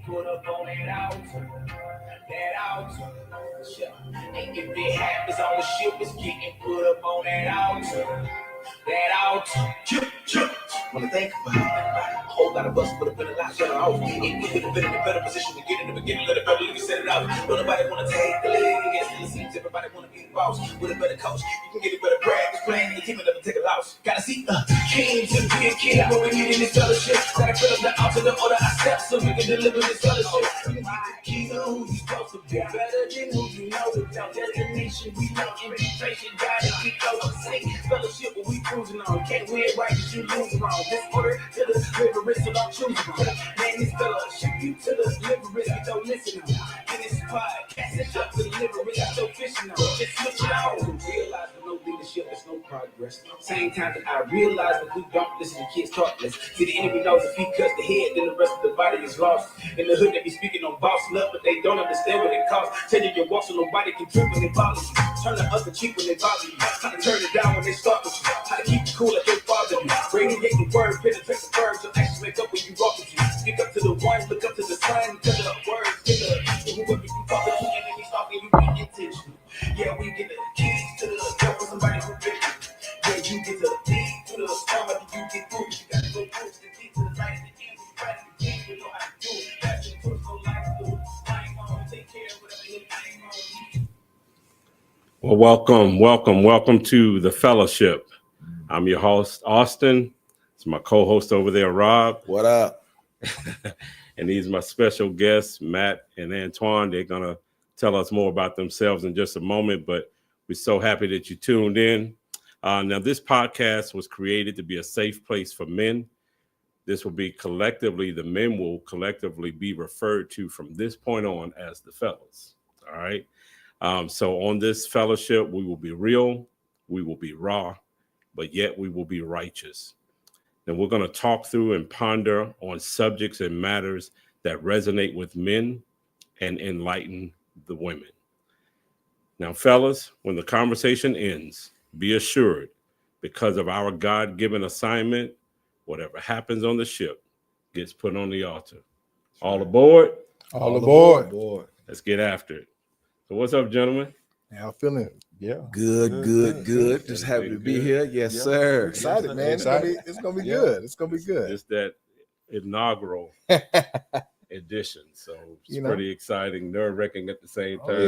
put up on that altar. And if it happens on the ship, it's getting put up on that altar. Wanna think about it. A whole lot of us would have been a lot better off. If we would have been in a better position to get in the beginning of the better, you can set it out. Don't nobody wanna take the lead against the scenes. Everybody wanna be the boss with a better coach. You can get a better practice playing the team and never take a loss. Gotta see king to be a king, but we need in this fellowship. Gotta fill up the altar, the order our steps so we can deliver this fellowship. You get the key to who you supposed to be. Better than who you know. Without destination, we know invitation. Gotta keep going. Say fellowship, what we cruising on. Can't win right, cause you lose wrong. This order to the deliverance, so don't choose wrong. Man, this fellowship, you to the deliverance, but don't listen on. In this podcast, it's up to the deliverance, got your fishing on. Just switch it on. Realize with no leadership, there's no progress. Same time that I realize that we don't listen to kids talk less. See, the enemy knows if he cuts the head, then the rest of the body is lost. In the hood, they be speaking on boss love, but they don't understand what it costs. Telling your walk so nobody can trip when they follow you. Turn the other cheek when they bother you. How to turn it down when they start with you. How to keep it cool like they father you. Radiate the word, penetrate the verbs, so actions make up when you walk with you. Speak up to the one, look up to the sun, to the words, to whoever you talk to, enemy stalking you, be intentional. Yeah, we get the keys to the door for somebody who been. Yeah, you get the deed to the storm after you get through. You gotta go through to get to the light, the end, you gotta get you know how to do it. That's your first no life to do. I ain't gonna take care of whatever you ain't gonna. Well, welcome to the Fellowship. I'm your host, Austin. It's my co-host over there, Rob. What up? And these are my special guests, Matt and Antoine. They're going to tell us more about themselves in just a moment, but we're so happy that you tuned in. Now, this podcast was created to be a safe place for men. This will be collectively, the men will collectively be referred to from this point on as the fellas. All right. So on this fellowship, we will be real, we will be raw, but yet we will be righteous. And we're going to talk through and ponder on subjects and matters that resonate with men and enlighten the women. Now, fellas, when the conversation ends, be assured, because of our God-given assignment, whatever happens on the ship gets put on the altar. All aboard? All aboard. Let's get after it. So what's up, gentlemen? How feeling? Yeah. Good. Just happy to be here. Yes, sir. Excited, man. It's gonna be good. It's gonna be good. It's that inaugural edition. So it's pretty exciting, nerve-wracking at the same time.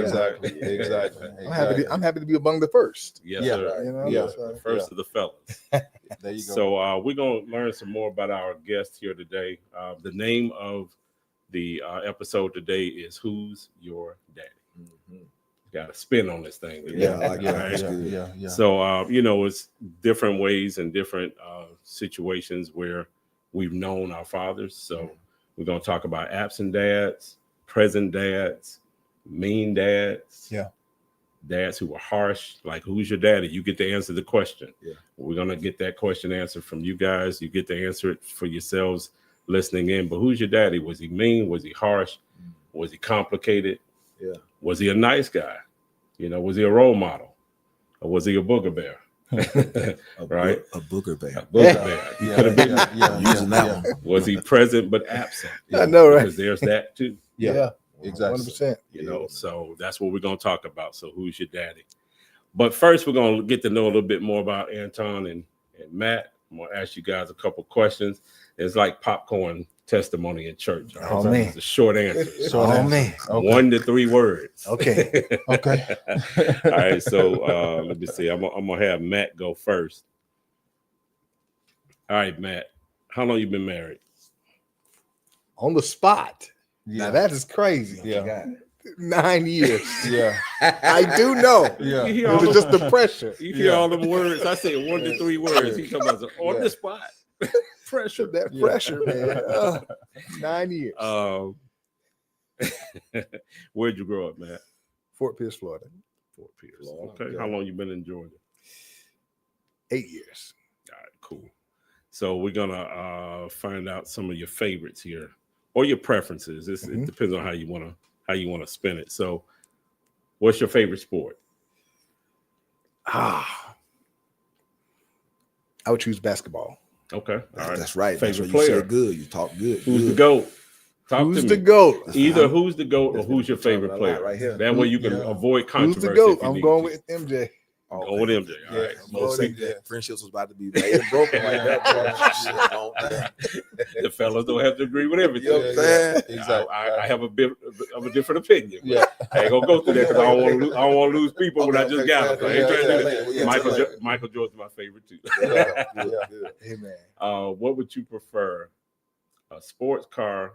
Exactly. I'm happy to be among the first. Yes, sir. The first of the fellas. There you go. So we're gonna learn some more about our guest here today. The name of the episode today is "Who's Your Daddy?" Mm-hmm. Got a spin on this thing. Yeah. So, it's different ways and different situations where we've known our fathers. So we're going to talk about absent dads, present dads, mean dads, dads who were harsh. Like, who's your daddy? You get to answer the question. Yeah. We're going to get that question answered from you guys. You get to answer it for yourselves listening in. But who's your daddy? Was he mean? Was he harsh? Was he complicated? Yeah. Was he a nice guy? Was he a role model? Or was he a booger bear? Right? A booger bear. A booger bear. He could have been using that one. Was he present but absent? I know, right? Because there's that too. Yeah. Exactly. 100%. So that's what we're going to talk about. So who's your daddy? But first, we're going to get to know a little bit more about Anton and Matt. I'm going to ask you guys a couple questions. It's like popcorn testimony in church. Right? Oh, man. It's a short answer. Man. Okay. 1 to 3 words. Okay. All right. So let me see. I'm going to have Matt go first. All right, Matt. How long you been married? On the spot. Yeah. Now that is crazy. Yeah. 9 years. Yeah. I do know. Yeah. You It was just the pressure. hear all them words. I say 1 to 3 words. He comes out on the spot. Pressure, pressure, man. 9 years. Where'd you grow up, Matt? Fort Pierce, Florida. Fort Pierce. Okay. How long you been in Georgia? 8 years. All right, cool. So we're gonna find out some of your favorites here, or your preferences. It depends on how you wanna spin it. So, what's your favorite sport? I would choose basketball. Okay, all right. That's right. Favorite That's player? You said good. You talk good. Who's the GOAT? Talk Who's to the me. GOAT? Either who's the GOAT or That's who's your been favorite determined a lot player. right here. That way you can avoid Who's controversy. the GOAT? if you I'm need going to. with MJ. Going with MJ. All Yeah, right. most Voting. friendships was about to be made and broken right there. The fellas don't have to agree with everything. You know what I'm saying? Exactly. I have a bit of a different opinion. Yeah. I ain't gonna go through that because I don't want to lose people when I just got them. I ain't trying to do that. Yeah, Michael Jordan's my favorite too. Yeah. Hey man, What would you prefer, a sports car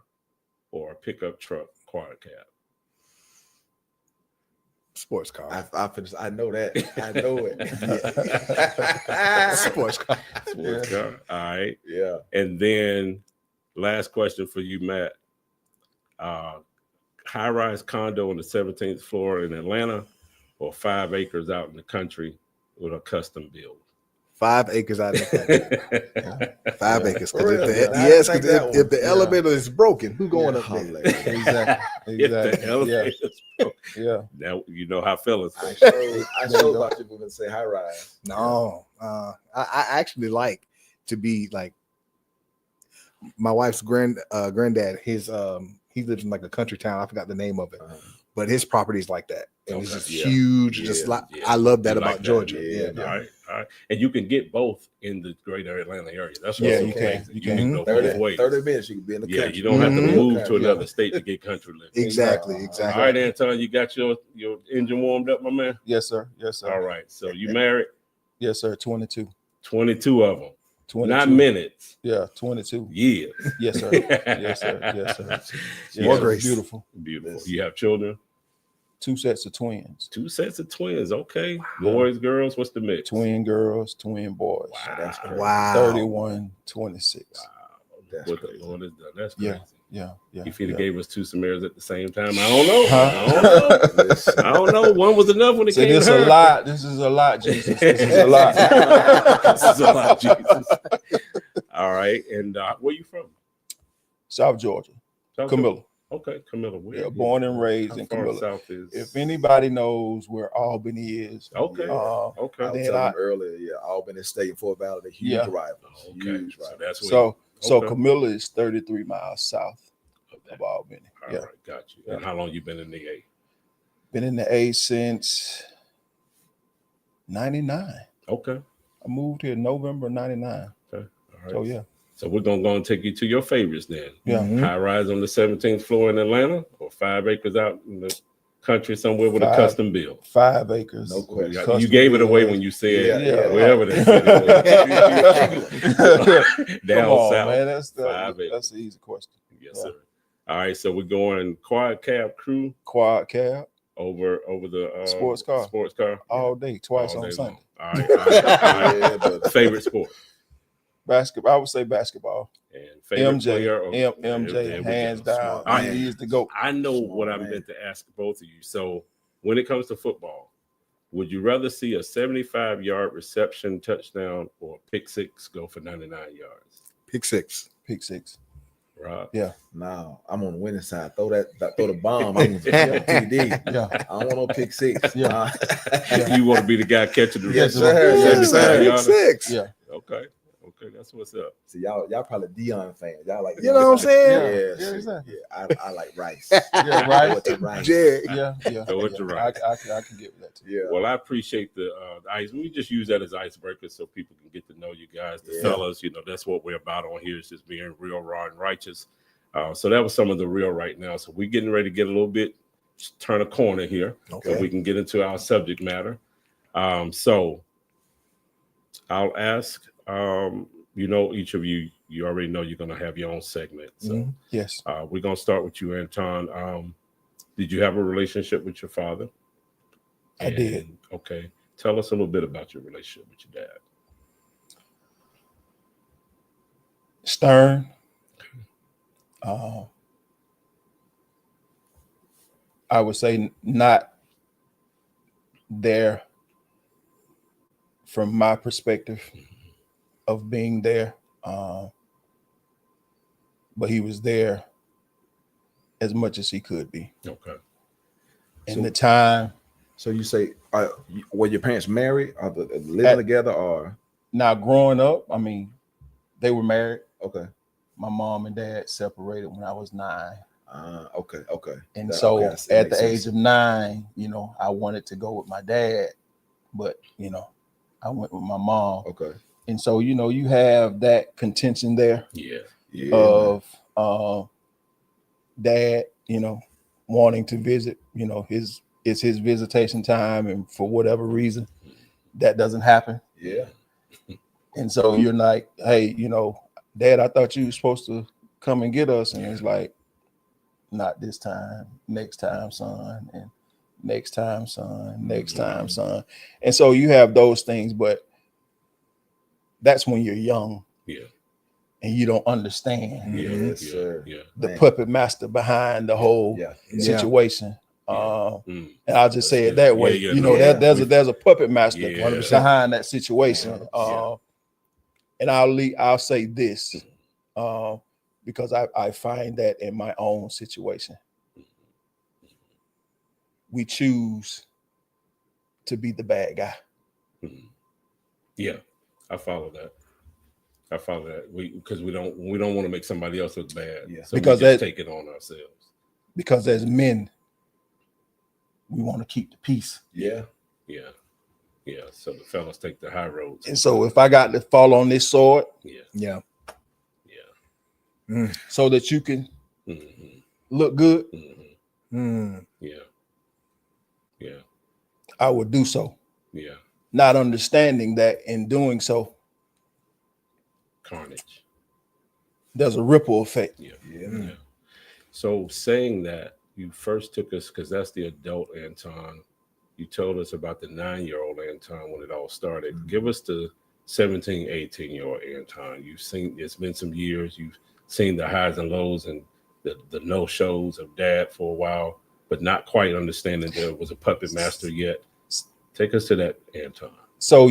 or a pickup truck quad cab? sports car. I finished. I know that. I know it. Sports car. Sports car. All right. Yeah. And then last question for you, Matt. High-rise condo on the 17th floor in Atlanta or 5 acres out in the country with a custom build? 5 acres out of the country. 5 acres. For real, Because man. I take that if one. the elevator is broken, who going Yeah, up there? Exactly. If the Exactly. elevator's broken, Yeah. now you know how fellas I feel. showed about people that say high rise. No, I actually like to be like my wife's granddad. His he lives in like a country town. I forgot the name of it, but his property is like that, and it's Okay, just yeah. huge. Yeah, just like yeah. I love that You about like that, Georgia. yeah. Yeah, All right. And you can get both in the greater Atlanta area. That's Yeah, what's you so can. crazy. You You can can. go 30, both ways. 30 minutes you can be in the Yeah, country. you don't have to Mhm. move to Yeah. another state to get country living. exactly. All right, Anton, you got your engine warmed up, my man? Yes, sir. Yes, sir. All right. So you married? Yes, sir. 22. 22 of them. 22. Not minutes, Yeah, 22. years. Yes, sir. Yes, sir. Yes, sir. Yes, More sir. grace. Beautiful. Beautiful. You have children? 2 sets of twins. 2 sets of twins. Okay. Boys, girls, what's the mix? Twin girls, twin boys. Wow. That's crazy. Wow. 31, 26. Wow. That's What crazy. the Lord has done. That's Yeah. crazy. Yeah. Yeah. If he'd have yeah. gave us 2 Samaritans at the same time, I don't know. Huh? I don't know. I don't know. One was enough when it So came this to her. a lot. This is a lot, Jesus. This is a lot. This is a lot, Jesus. All right. And where you from? South Georgia. South Camilla. Georgia? Okay, Camilla. Where? Yeah, born and raised How in far Camilla. south is? If anybody knows where Albany is, Okay. Yeah. Okay. I was Then telling I- them earlier, yeah, Albany State and Fort Valley, the huge Yeah. rivals. Okay. Huge So rivals. that's where so Okay. Camilla is 33 miles south of that. of Albany. All Yeah. right, got you. And how long you been in the A? Been in the A since 99. Okay. I moved here November 99. Okay. All right. So yeah. So we're gonna go and take you to your favorites then. Yeah. Mhm. High rise on the 17th floor in Atlanta, or 5 acres out in the country somewhere with a 5 custom build. 5 acres. No question. You Custom gave it away build. when you said Yeah. wherever they said it. Down Come on, south. man. 5 acres. That's an easy question. Yes, sir. All right, so we're going quad cab crew Quad cab over the Sports car. Sports car. all day, twice All on day Sunday. long. All right. All right. Yeah, but Favorite sport Basketball. I would say basketball. and favorite MJ. player. Or, MJ, there we hands go. down. All right. He is the GOAT. I know Small what I man. meant to ask both of you. So when it comes to football, would you rather see a 75-yard reception touchdown or a pick six go for 99 yards? Pick six. Pick six. Right. no, I'm on the winning side. Throw the bomb. I'm TD. Yeah. I don't want no pick six. Yeah. You want to be the guy catching the Yes, reception? sir. Yes, 75 sir. Pick yards? six. Yeah. Okay, that's what's up. See, y'all probably Dion fans. Y'all like You know what I'm saying? Yeah, Yeah, see, exactly. yeah. I like Rice. Yeah, right. With the Rice. Jared. Yeah. Throw it to yeah. right. I can get with that too. Yeah. Well, I appreciate the ice. We just use that as icebreaker so people can get to know you guys, the Yeah. fellas. You know, that's what we're about on here, is just being real, raw, and righteous. So that was some of the real right now. So we're getting ready to get a little bit, turn a corner here, Okay. so we can get into our subject matter. So I'll ask, each of you already know you're going to have your own segment. So Mhm. Yes. we're going to start with you, Anton. Did you have a relationship with your father? I did. Okay. Tell us a little bit about your relationship with your dad. Stern. I would say not there from my perspective of being there, but he was there as much as he could be. Okay. In So- the time, So you say, were your parents married? Or living At- together? Or now growing up, I mean, they were married. okay, my mom and dad separated when I was 9. Okay. And That- so okay, that at makes the sense. age of 9, I wanted to go with my dad, but I went with my mom. Okay. And so, you have that contention there Yeah. Yeah. of dad, wanting to visit, it's his visitation time, and for whatever reason that doesn't happen. Yeah. And so you're like, hey, Dad, I thought you were supposed to come and get us. And it's like, not this time, next time, son, and next time, son, next time, son. And so you have those things, but that's when you're young. Yeah. And you don't understand Yes, sir. Yeah. the Man. puppet master behind the whole Yeah. situation. Yeah. And I'll just say it That's that good. way. Yeah, yeah, no, There's a puppet master Yeah. 100%. behind that situation. Yeah. And I'll say this, because I find that in my own situation. We choose to be the bad guy. Yeah, I follow that. Because we don't want to make somebody else look bad. Yeah. So Because we just that- take it on ourselves. Because as men, we want to keep the peace. Yeah. Yeah. Yeah. So the fellas take the high roads. And so if I got to fall on this sword Yeah. Yeah. Yeah. so that you can Mm-hmm. look good, Mm-hmm. Mm. Yeah. Yeah. I would do so. Yeah. Not understanding that in doing so, Carnage. there's a ripple effect. Yeah. Yeah. Yeah. So saying that, you first took us, because that's the adult Anton. You told us about the 9-year-old Anton when it all started. Mm-hmm. Give us the 17, 18-year-old Anton. You've seen, it's been some years. You've seen the highs and lows and the no-shows of dad for a while, but not quite understanding there was a puppet master yet. Take us to that, Anton. So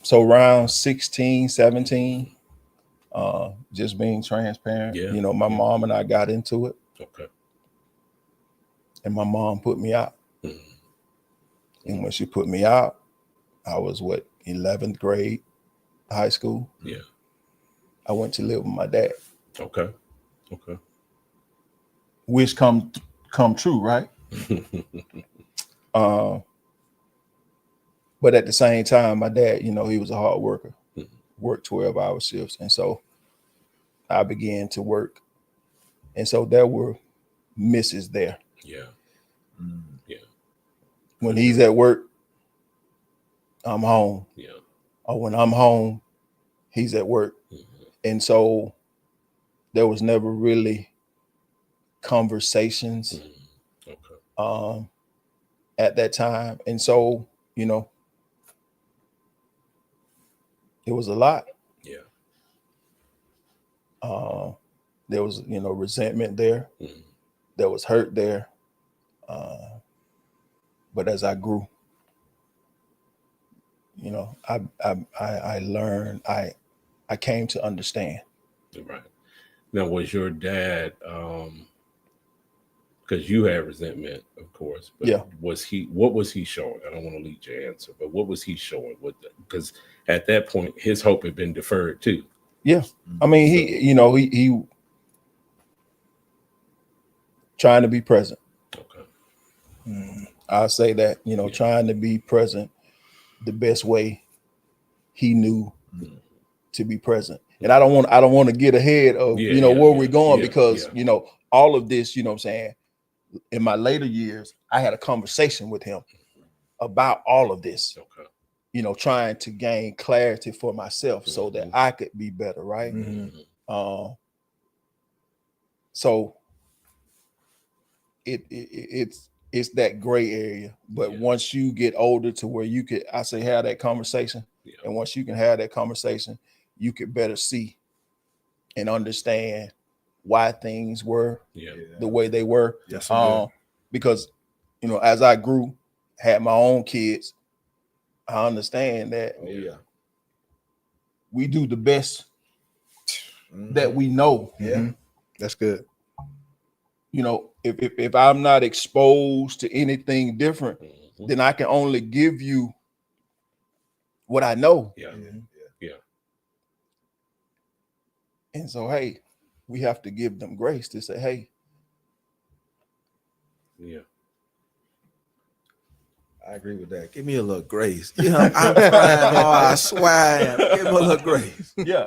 so around 16, 17, just being transparent, Yeah. my mom and I got into it, Okay. and my mom put me out. Mhm. And when she put me out, I was 11th grade, high school. Yeah. I went to live with my dad. Okay. Okay. Wish come true, right? But at the same time, my dad, he was a hard worker, worked 12-hour shifts. And so I began to work. And so there were misses there. Yeah. Yeah. When he's at work, I'm home. Yeah. Or when I'm home, he's at work. Mhm. And so there was never really conversations Mhm. Okay. at that time. And so, it was a lot. Yeah. There was, resentment there. Mhm. There was hurt there. But as I grew, I learned, I came to understand. Right. Now, was your dad, because you had resentment, of course, but Yeah. what was he showing? I don't want to lead your answer, but what was he showing with that? Because at that point, his hope had been deferred too. Yeah. I mean, he trying to be present. Okay. I'll say that, trying to be present the best way he knew to be present. And I don't want to get ahead of, where we're going, because, all of this, what I'm saying, in my later years, I had a conversation with him about all of this, Okay. trying to gain clarity for myself so that I could be better. Right. Mhm. So it's that gray area, but Yeah. once you get older to where you could, I say, have that conversation, Yeah. and once you can have that conversation, you could better see and understand why things were Yeah. the way they were. That's so good. Because, as I grew, had my own kids, I understand that Oh yeah. we do the best that we know. Yeah. Mhm. That's good. If I'm not exposed to anything different, Mhm. then I can only give you what I know. Yeah. Yeah. Yeah. And so, hey, we have to give them grace to say, hey. Yeah. I agree with that. Give me a little grace. Yeah, I'm trying hard. I swear I am. Give me a little grace. Yeah,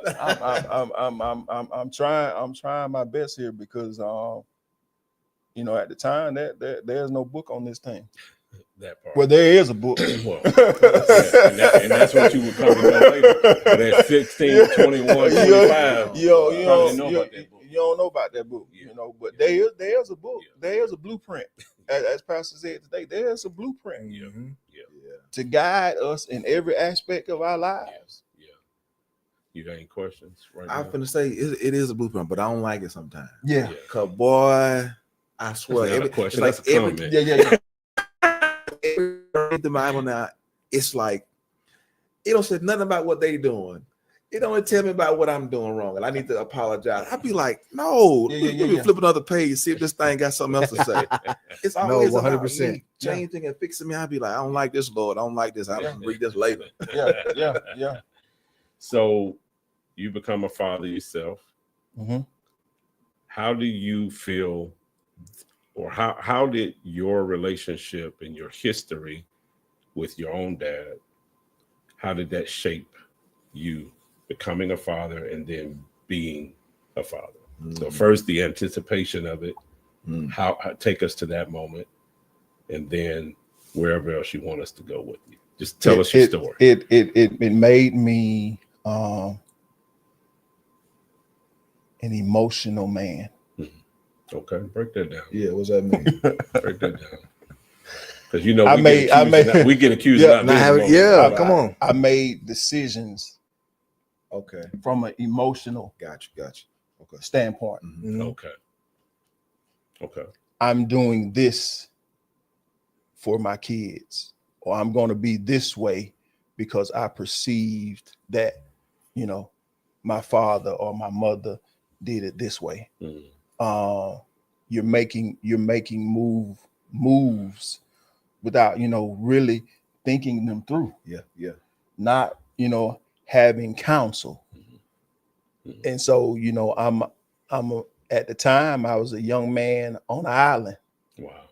I'm trying my best here because you know, at the time that there's no book on this thing. That part. Well, there is a book. Well, yeah, and that's what you would come to know later. But at 16, 21, 25, you don't know about that book, you know. But there's a book. Yeah. There's a blueprint, as Pastor said today. There's a blueprint to guide us in every aspect of our lives. Yeah. You got any questions? Right I'm now? finna say it is a blueprint, but I don't like it sometimes. Yeah. Cause boy, I swear, That's not a question. Like That's a comment. Yeah. Read the Bible now, it's like it don't say nothing about what they doing. It don't tell me about what I'm doing wrong, and I need to apologize. I'd be like, no, let me flip another page, see if this thing got something else to say. It's always 100% changing and fixing me. I'd be like, I don't like this, Lord. I don't like this. I'll read this later. Yeah. So you become a father yourself. Mm-hmm. How do you feel, or how did your relationship and your history with your own dad, how did that shape you becoming a father and then being a father? Mm-hmm. So first, the anticipation of it, how take us to that moment, and then wherever else you want us to go with you. Just tell us your story. It made me an emotional man. Okay, break that down. Yeah, what's that mean? Break that down. Because you know we get accused of not having. Yeah, come on. I made decisions. Okay. From an emotional. Gotcha. Okay. Standpoint. Mm-hmm. Okay. I'm doing this for my kids, or I'm going to be this way because I perceived that, you know, my father or my mother did it this way. Mm-hmm. You're making moves without, you know, really thinking them through. Yeah. Not, you know, having counsel. Mm-hmm. And so, you know, at the time I was a young man on an island. Wow.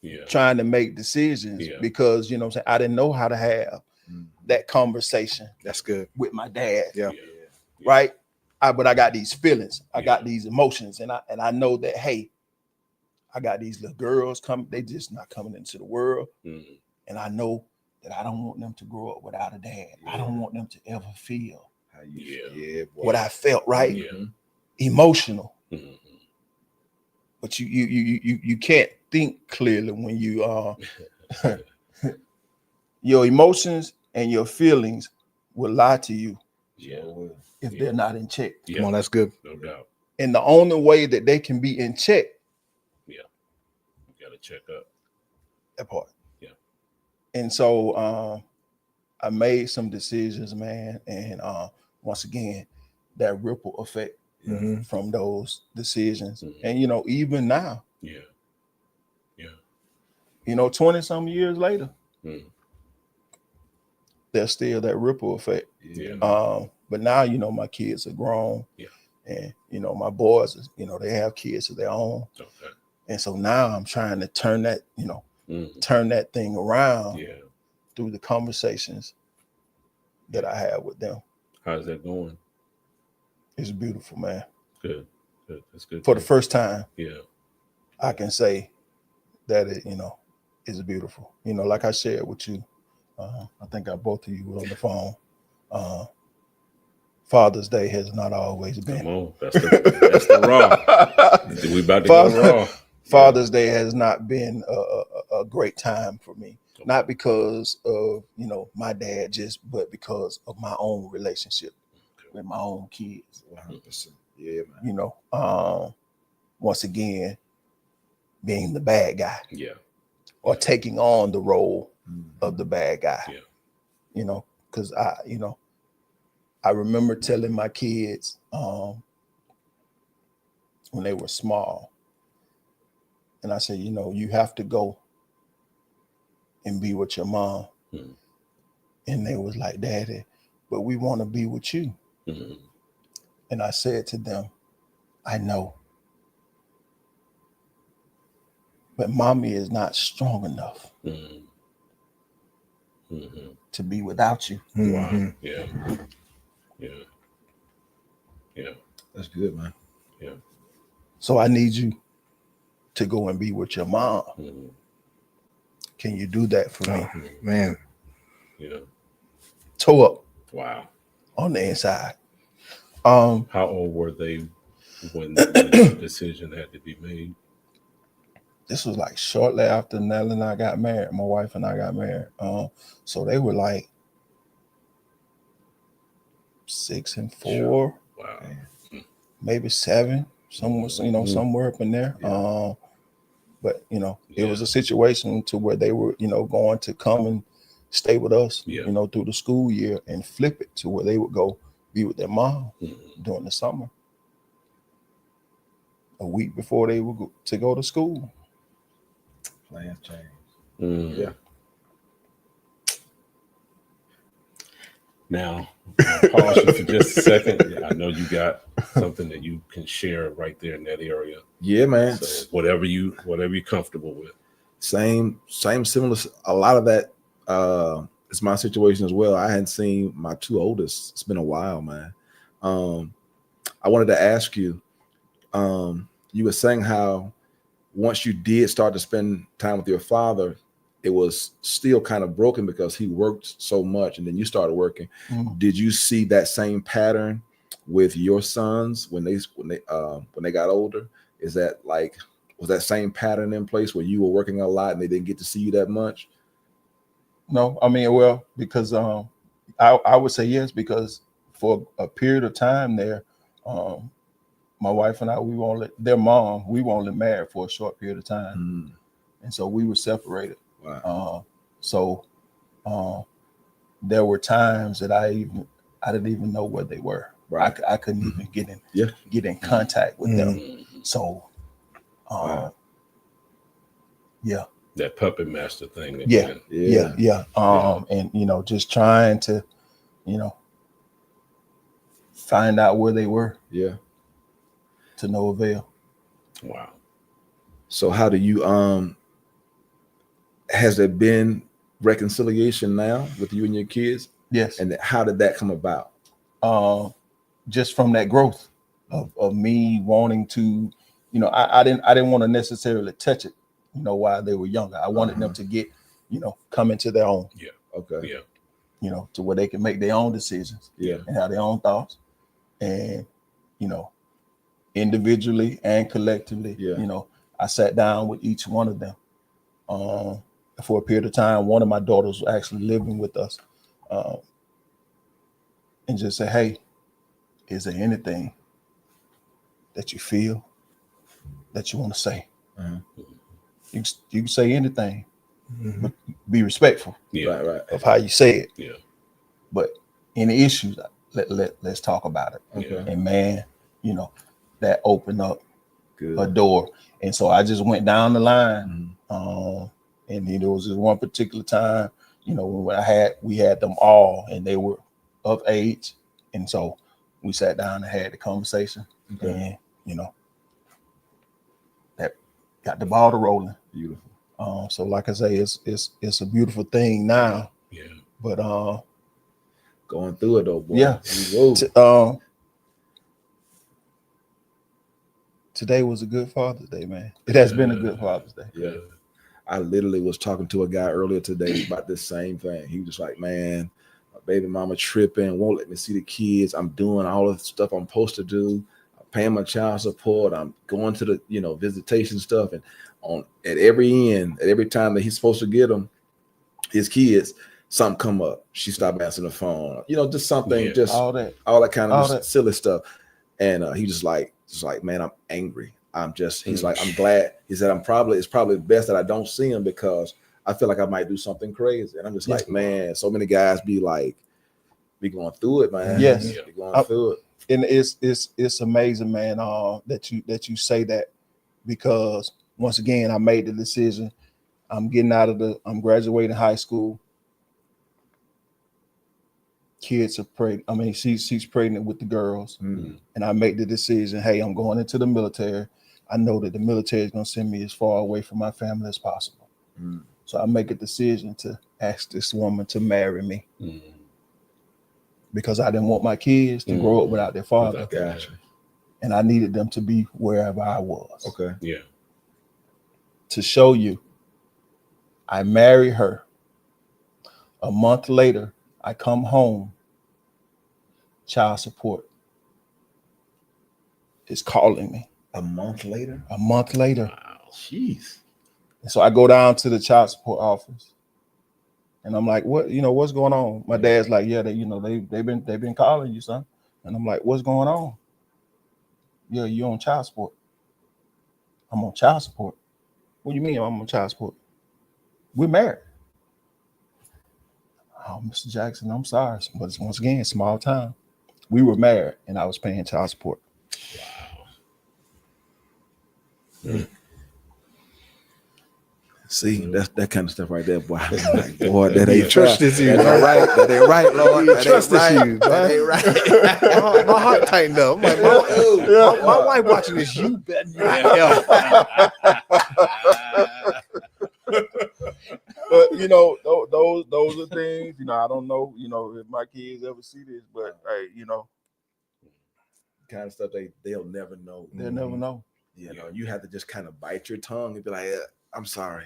Yeah. Trying to make decisions because, you know what I'm saying, I didn't know how to have that conversation. That's good. With my dad. Yeah. Right. But I got these feelings. I got these emotions, and I know that, hey, I got these little girls coming. They just not coming into the world. Mm-hmm. And I know that I don't want them to grow up without a dad. Yeah. I don't want them to ever feel what I felt, right? Yeah. Emotional. Mm-hmm. But you can't think clearly when you your emotions and your feelings will lie to you. Yeah. If they're not in check. Come on, that's good. No doubt. And the only way that they can be in check. Yeah. You gotta check up. That part. Yeah. And so I made some decisions, man. And once again, that ripple effect from those decisions. Mm-hmm. And you know, even now. Yeah. You know, 20-some years later, there's still that ripple effect. Yeah. But now, you know, my kids are grown. Yeah. And, you know, my boys, you know, they have kids of their own. Okay. And so now I'm trying to turn that, you know, turn that thing around through the conversations that I have with them. How's that going? It's beautiful, man. Good. That's good. For the first time, I can say that it, you know, is beautiful. You know, like I shared with you, I think both of you were on the phone. Father's Day has not always been. Come on, that's the raw. We about to go raw. Father's Day has not been a great time for me. Not because of, you know, my dad, but because of my own relationship with my own kids. 100%. Yeah, man. You know, once again, being the bad guy. Yeah. Or taking on the role of the bad guy. Yeah. You know, because I remember telling my kids when they were small, and I said, you know, you have to go and be with your mom. Mm-hmm. And they was like, Daddy, but we want to be with you. Mm-hmm. And I said to them, I know, but mommy is not strong enough to be without you. Wow. Yeah. That's good, man. Yeah. So I need you to go and be with your mom. Can you do that for me? Man. Yeah. Toe up. Wow. On the inside. How old were they when the decision had to be made? This was like shortly after Nell and I got married. My wife and I got married. So they were like 6 and 4. Sure. Wow. Maybe 7. Somewhere up in there. Yeah. But it was a situation to where they were, going to come and stay with us, through the school year, and flip it to where they would go be with their mom during the summer. A week before they would go to school. Plans change. Yeah. Now, I'll pause you for just a second. I know you got something that you can share right there in that area. Yeah, man. So whatever you're comfortable with. Same, similar. A lot of that is my situation as well. I hadn't seen my 2 oldest. It's been a while, man. I wanted to ask you. You were saying how once you did start to spend time with your father, it was still kind of broken because he worked so much, and then you started working. Did you see that same pattern with your sons when they got older? Is that was that same pattern in place where you were working a lot and they didn't get to see you that much? No, I mean, well, because I would say yes, because for a period of time there, my wife and I, we were only married for a short period of time, and so we were separated. Wow. So there were times that I didn't even know where they were. Right. I couldn't even get in contact with them. So, that puppet master thing. Yeah. And just trying to, find out where they were. Yeah. To no avail. Wow. So how do you has there been reconciliation now with you and your kids? Yes. And how did that come about? Just from that growth of me wanting to, I didn't want to necessarily touch it, while they were younger. I wanted them to get, come into their own. Yeah. Okay. Yeah. To where they can make their own decisions. Yeah. And have their own thoughts. And, individually and collectively, I sat down with each one of them. For a period of time, one of my daughters was actually living with us, and just say, hey, is there anything that you feel that you want to say? You can say anything, but be respectful of how you say it. Yeah. But any issues, let's talk about it. Okay. And man, that opened up a door. And so I just went down the line. And there was this one particular time, when we had them all, and they were of age. And so we sat down and had the conversation. And, that got the ball rolling. Beautiful. So like I say, it's a beautiful thing now. Yeah. But going through it though, boy. Yeah. Today was a good Father's Day, man. It has been a good Father's Day. Yeah. I literally was talking to a guy earlier today about this same thing. He was just like, man, my baby mama tripping, won't let me see the kids. I'm doing all the stuff I'm supposed to do. I'm paying my child support. I'm going to the, visitation stuff. And at every time that he's supposed to get them, his kids, something come up. She stopped answering the phone. Just something, just all that kind of silly stuff. And he just like, man, I'm angry. He's like, I'm glad. He said, it's probably best that I don't see him because I feel like I might do something crazy. And I'm just like, man, so many guys be going through it, man. Yes. Be going through it. And it's amazing, man, that you say that, because once again, I made the decision. I'm graduating high school. kids are pregnant. I mean, she's pregnant with the girls, Mm. and I make the decision. Hey, I'm going into the military. I know that the military is going to send me as far away from my family as possible. Mm. So I make a decision to ask this woman to marry me because I didn't want my kids to grow up without their father. Gotcha. And I needed them to be wherever I was. Okay. Yeah. To show you, I marry her. A month later, I come home. Child support is calling me. A month later? A month later. Wow. Jeez. And so I go down to the child support office. And I'm like, what, what's going on? My dad's like, yeah, they've been calling you, son. And I'm like, what's going on? Yeah, you're on child support. I'm on child support. What do you mean I'm on child support? We're married. Oh, Mr. Jackson, I'm sorry. But once again, small time. We were married and I was paying child support. Wow. See, that's that kind of stuff right there, boy. Boy, that ain't trust this you. That ain't right. That ain't right, Lord. That Trust ain't this right. you. That ain't right. My heart tightened up. I'm like, my wife watching this. You better not But those are things. I don't know. If my kids ever see this, but hey, Kind of stuff they'll never know. they'll never know. You have to just kind of bite your tongue and be like, I'm sorry.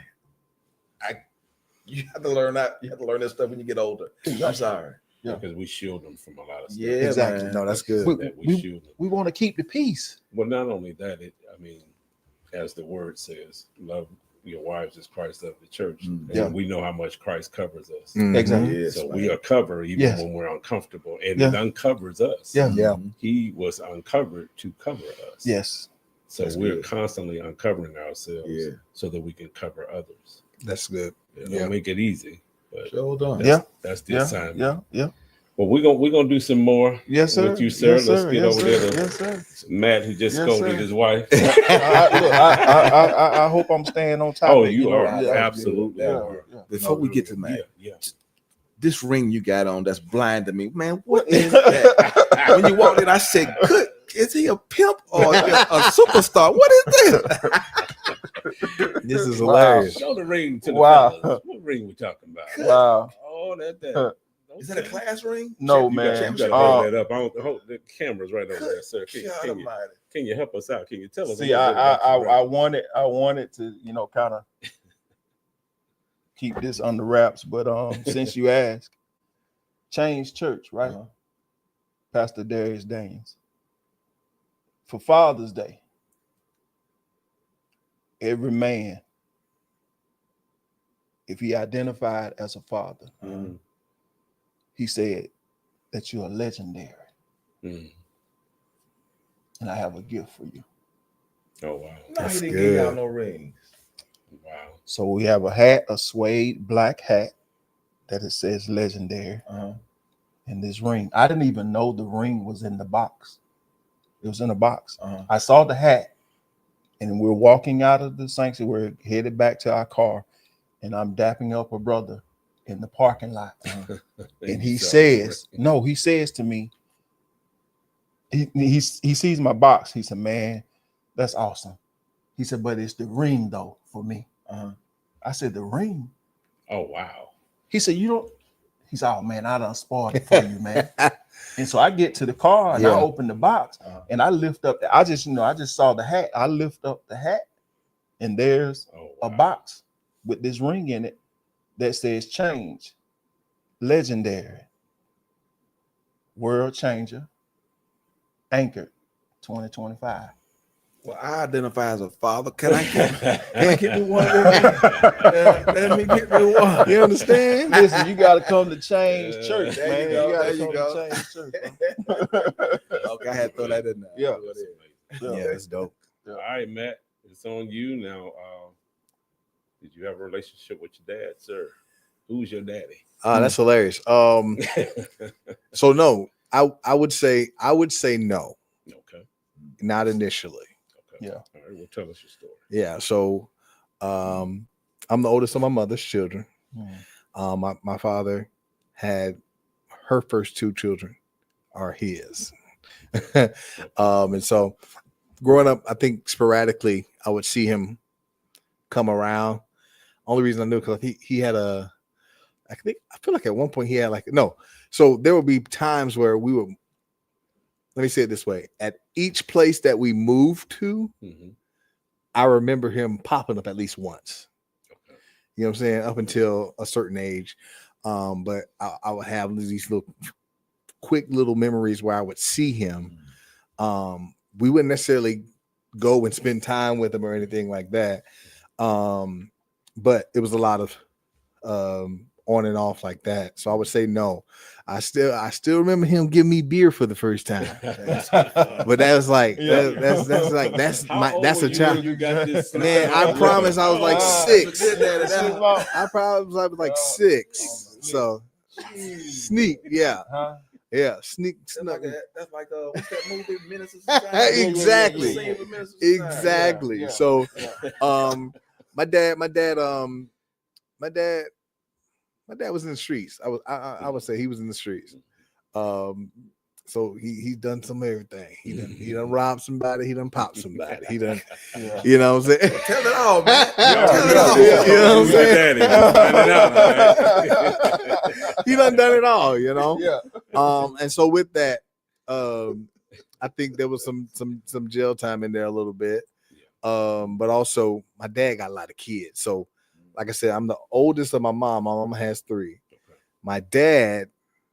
You have to learn that. You have to learn this stuff when you get older. I'm sorry. Yeah. Because we shield them from a lot of stuff. Yeah, Exactly. man. No, that's good. We shield them. We want to keep the peace. Well, not only that, as the word says, love your wives as Christ loved the church. Mm. And Yeah. we know how much Christ covers us. Mhm. Exactly. Yes, So man. we are covered even Yes. when we're uncomfortable. And Yeah. it uncovers us. Yeah. Yeah. He was uncovered to cover us. Yes. So That's we're good. constantly uncovering ourselves Yeah. so that we can cover others. That's good. It Yeah. don't make it easy, but Sure done. that's the Yeah. assignment. Yeah. Well, we're gonna do some more Yes, sir. with you, sir. Yes, Let's sir. get Yes, over sir. there to Yes, sir. Matt, who just Yes, scolded sir. his wife. I hope I'm staying on top. Oh, of, you are. Yeah. Absolutely. Yeah. you are. Yeah. Before we get to Yeah, Matt, yeah. this ring you got on that's blind to me, man. What is that? When you walked in, I said, "Good. Is he a pimp or a superstar? What is this?" This is Wow. hilarious. Show the ring to the Wow. fellas. What ring we talking about? Wow. Oh, that. Is that a class ring? No, You man. gotta hold that up. I don't hold the camera's right over Good there, sir. Can God you, almighty. can you help us out? Can you tell us? See, a little bit about your I ring? wanted to, kind of keep this under wraps, but since you asked, Change Church, right? Uh-huh. Pastor Darius Daniels. For Father's Day, every man, if he identified as a father, Mhm. he said that you're legendary, Mhm. and I have a gift for you. Oh wow! No, That's he didn't good. give y'all no rings. Wow! So we have a hat, a suede black hat that it says legendary, Uh-huh. and this ring. I didn't even know the ring was in the box. It was in a box. Uh-huh. I saw the hat, and we're walking out of the sanctuary, headed back to our car, and I'm dapping up a brother in the parking lot. And he says, no, he says to me, he sees my box. He said, man, that's awesome. He said, but it's the ring though for me. Uh-huh. I said, the ring? "Oh wow!" He said, you don't. He said, oh man, I done spoiled it for you, man. And so I get to the car and I Yeah. open the box and I lift up. I just saw the hat. I lift up the hat and there's Oh, a wow. box with this ring in it that says Change, Legendary, World Changer, Anchored 2025. Well, I identify as a father. Can I get me one? Let me get me one. You understand? Listen, you got to come to Change Church, There man. you go, gotta there you come go. to Change Church. Okay, I had to throw that in there. Yeah. Yeah, it's dope. All right, Matt, it's on you now. Did you have a relationship with your dad, sir? Who's your daddy? That's hilarious. So no, I would say no, Okay. not initially. Okay. Yeah. All right. Well, tell us your story. Yeah. So I'm the oldest of my mother's children. Mm. My father had her first 2 children are his. And so growing up, I think sporadically I would see him come around. Only reason I knew because he had I feel like at one point he had so there would be times where we would, let me say it this way, at each place that we moved to, I remember him popping up at least once. Okay. You know what I'm saying? Up until a certain age. But I would have these quick little memories where I would see him. We wouldn't necessarily go and spend time with him or anything like that. But it was a lot of on and off like that. So I would say no. I still remember him giving me beer for the first time. But that was like that's a child. You got this, man, I promise I was like 6. I probably was like 6. So sneak, yeah. Yeah, sneak. That's like what's that movie, Menace to Society? Exactly. So my dad was in the streets. I would say he was in the streets. So he's done some of everything. He done robbed somebody. He done popped somebody. He done, you know what I'm saying? Tell it all, man. Tell it all. You know what I'm saying? He done it all, you know? Yeah. And so with that, I think there was some jail time in there a little bit. But also my dad got a lot of kids. So like I said, I'm the oldest of my mom. My mom has 3. Okay. My dad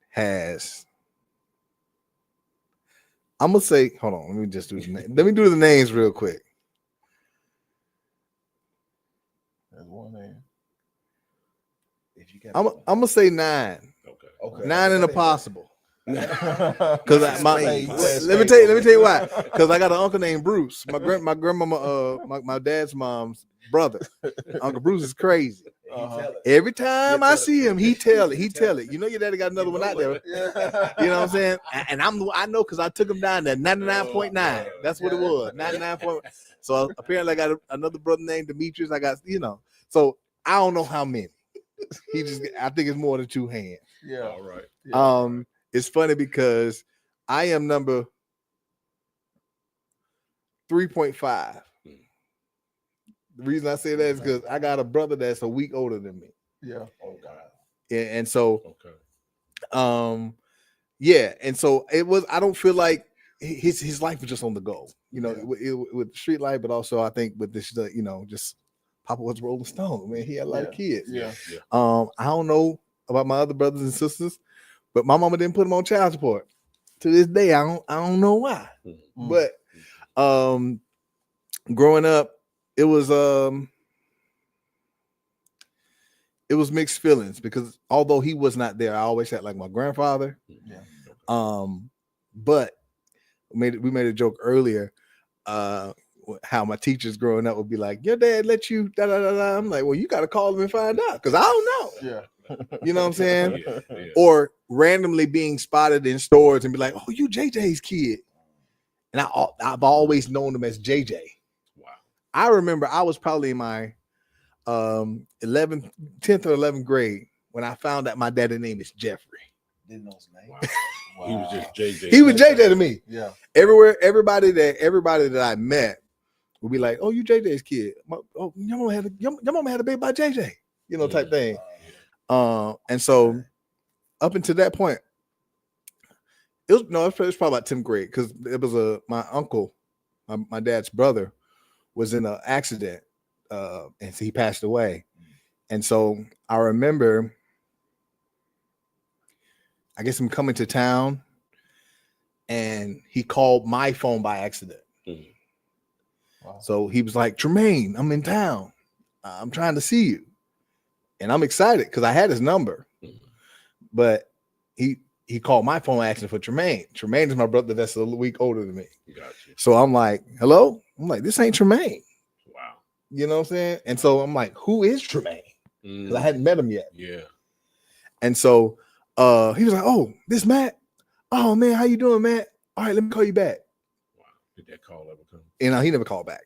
has, I'm gonna say, hold on, let me just do let me do the names real quick. There's one name. I'm gonna say 9. Okay. 9 and a possible. Because let me tell you why. Because I got an uncle named Bruce. My grandmama, my dad's mom's brother. Uncle Bruce is crazy. Every time I see him, he tell it. You know your daddy got another one out there. You know what I'm saying? And I know because I took him down there. 99.9. That's what it was. 99. So apparently I got another brother named Demetrius. I got, so I don't know how many. I think it's more than 2 hands. Yeah. All right. Yeah. It's funny because I am number 3.5. The reason I say that is because I got a brother that's a week older than me. Yeah. Oh God. And so, yeah. And so it was. I don't feel like his life was just on the go. With street life, but also I think with this, just Papa was Rolling Stone. Man, he had a lot of kids. Yeah. I don't know about my other brothers and sisters. But my mama didn't put him on child support. To this day, I don't know why. Mm-hmm. But growing up, it was mixed feelings because although he was not there, I always had like my grandfather. Yeah. But we made a joke earlier. How my teachers growing up would be like, "Your dad let you da da da da." I'm like, "Well, you got to call him and find out because I don't know." Yeah. You know what I'm saying? Yeah. Or randomly being spotted in stores and be like, "Oh, you JJ's kid," and I've always known him as JJ. Wow! I remember I was probably in my 10th or 11th grade when I found out my dad's name is Jeffrey. Didn't know his name. Wow. He was just JJ. He was JJ to me. Yeah. Everybody that I met would be like, "Oh, you JJ's kid." Oh, your mama had a baby by JJ. Type thing. And so up until that point, it was probably about 10th grade because it was my uncle, my dad's brother, was in an accident, and so he passed away. And so I remember, I guess him coming to town, and he called my phone by accident. Wow. So he was like, "Tremaine, I'm in town. I'm trying to see you." And I'm excited because I had his number, but he called my phone asking for Tremaine. Tremaine is my brother that's a week older than me. Gotcha. So I'm like, "Hello?" I'm like, "This ain't Tremaine." Wow. You know what I'm saying? And so I'm like, "Who is Tremaine?" Because I hadn't met him yet. Yeah. And so he was like, "Oh, this Matt. Oh man, how you doing, Matt? All right, let me call you back." Wow. Did that call ever come? He never called back.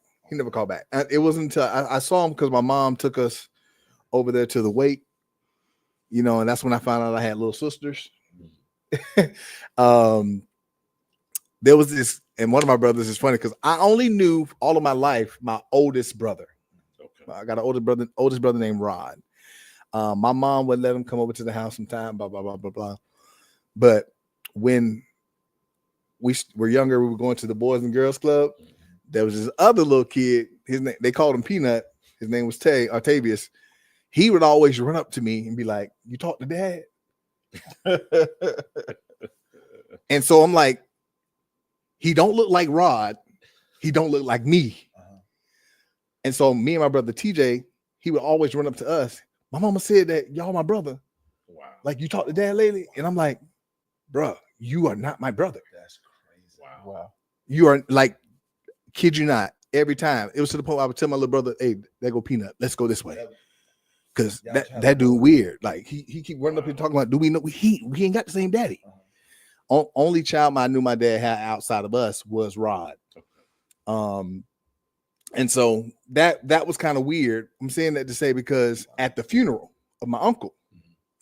And it wasn't until I saw him because my mom took us over there to the wake, and that's when I found out I had little sisters. There was this, and one of my brothers is funny because I only knew all of my life my oldest brother. Okay. I got an oldest brother named Rod. My mom would let him come over to the house sometime, blah, blah, blah, blah, blah. But when we were younger, we were going to the Boys and Girls Club. There was this other little kid. His name, they called him Peanut. His name was Octavius. He would always run up to me and be like, "You talk to Dad?" And so I'm like, he don't look like Rod. He don't look like me. And so me and my brother TJ, he would always run up to us. My mama said that y'all my brother. Wow. Like, you talked to Dad lately? And I'm like, bruh, you are not my brother. That's crazy. Wow. You are, like, kid you not, every time. It was to the point where I would tell my little brother, hey, there go Peanut. Let's go this way. Because that dude weird. Like, he keep running up here talking about, do we know? He ain't got the same daddy. Only child I knew my dad had outside of us was Rod. And so that was kind of weird. I'm saying that to say because at the funeral of my uncle,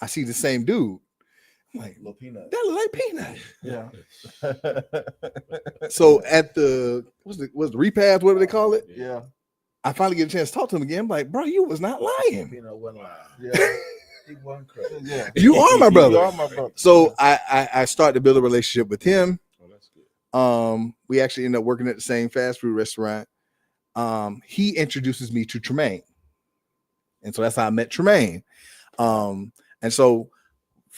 I see the same dude. I'm like, little Peanut. That look like Peanut. Yeah. So at the what's the repast, whatever they call it? Yeah. I finally get a chance to talk to him again. I'm like, bro, you was not lying. Peanut wasn't lying. Yeah. He wasn't crazy. Yeah. You are my brother. You are my brother. So I started to build a relationship with him. Oh, that's good. We actually ended up working at the same fast food restaurant. He introduces me to Tremaine. And so that's how I met Tremaine. And so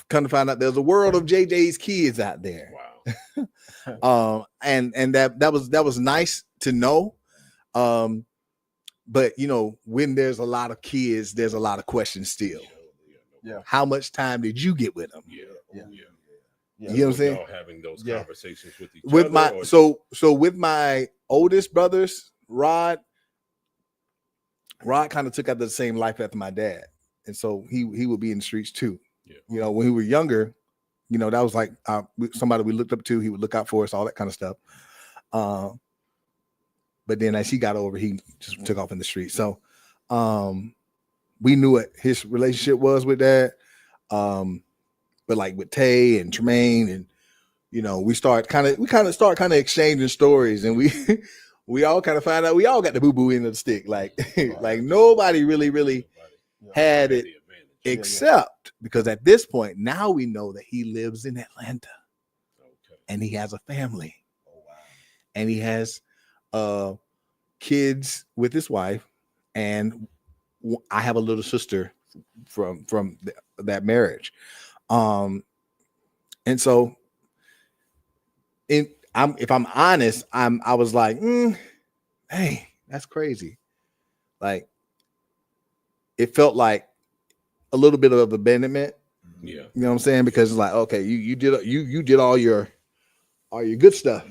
come to find out there's a world of JJ's kids out there. Wow. And that was nice to know. But you know, when there's a lot of kids, there's a lot of questions still. Yeah. How much time did you get with them? Yeah. Yeah. You know what I'm saying? Having those conversations with each with other. So with my oldest brothers, Rod kind of took out the same life after my dad. And so he would be in the streets too. Yeah. You know, when we were younger, you know, that was like somebody we looked up to. He would look out for us, all that kind of stuff. But then as he got over, he just took off in the street. So we knew what his relationship was with Dad. But like with Tay and Tremaine, and you know, we start kind of exchanging stories, and we all kind of find out we all got the boo-boo end of the stick. Like like nobody really had it except because at this point now we know that he lives in Atlanta. Okay. And he has a family. Oh, wow. And he has kids with his wife, and I have a little sister from that marriage. And so if I'm honest, I was like, hey, that's crazy. Like, it felt like a little bit of abandonment. Yeah. You know what I'm saying? Because it's like, okay, you did all your good stuff,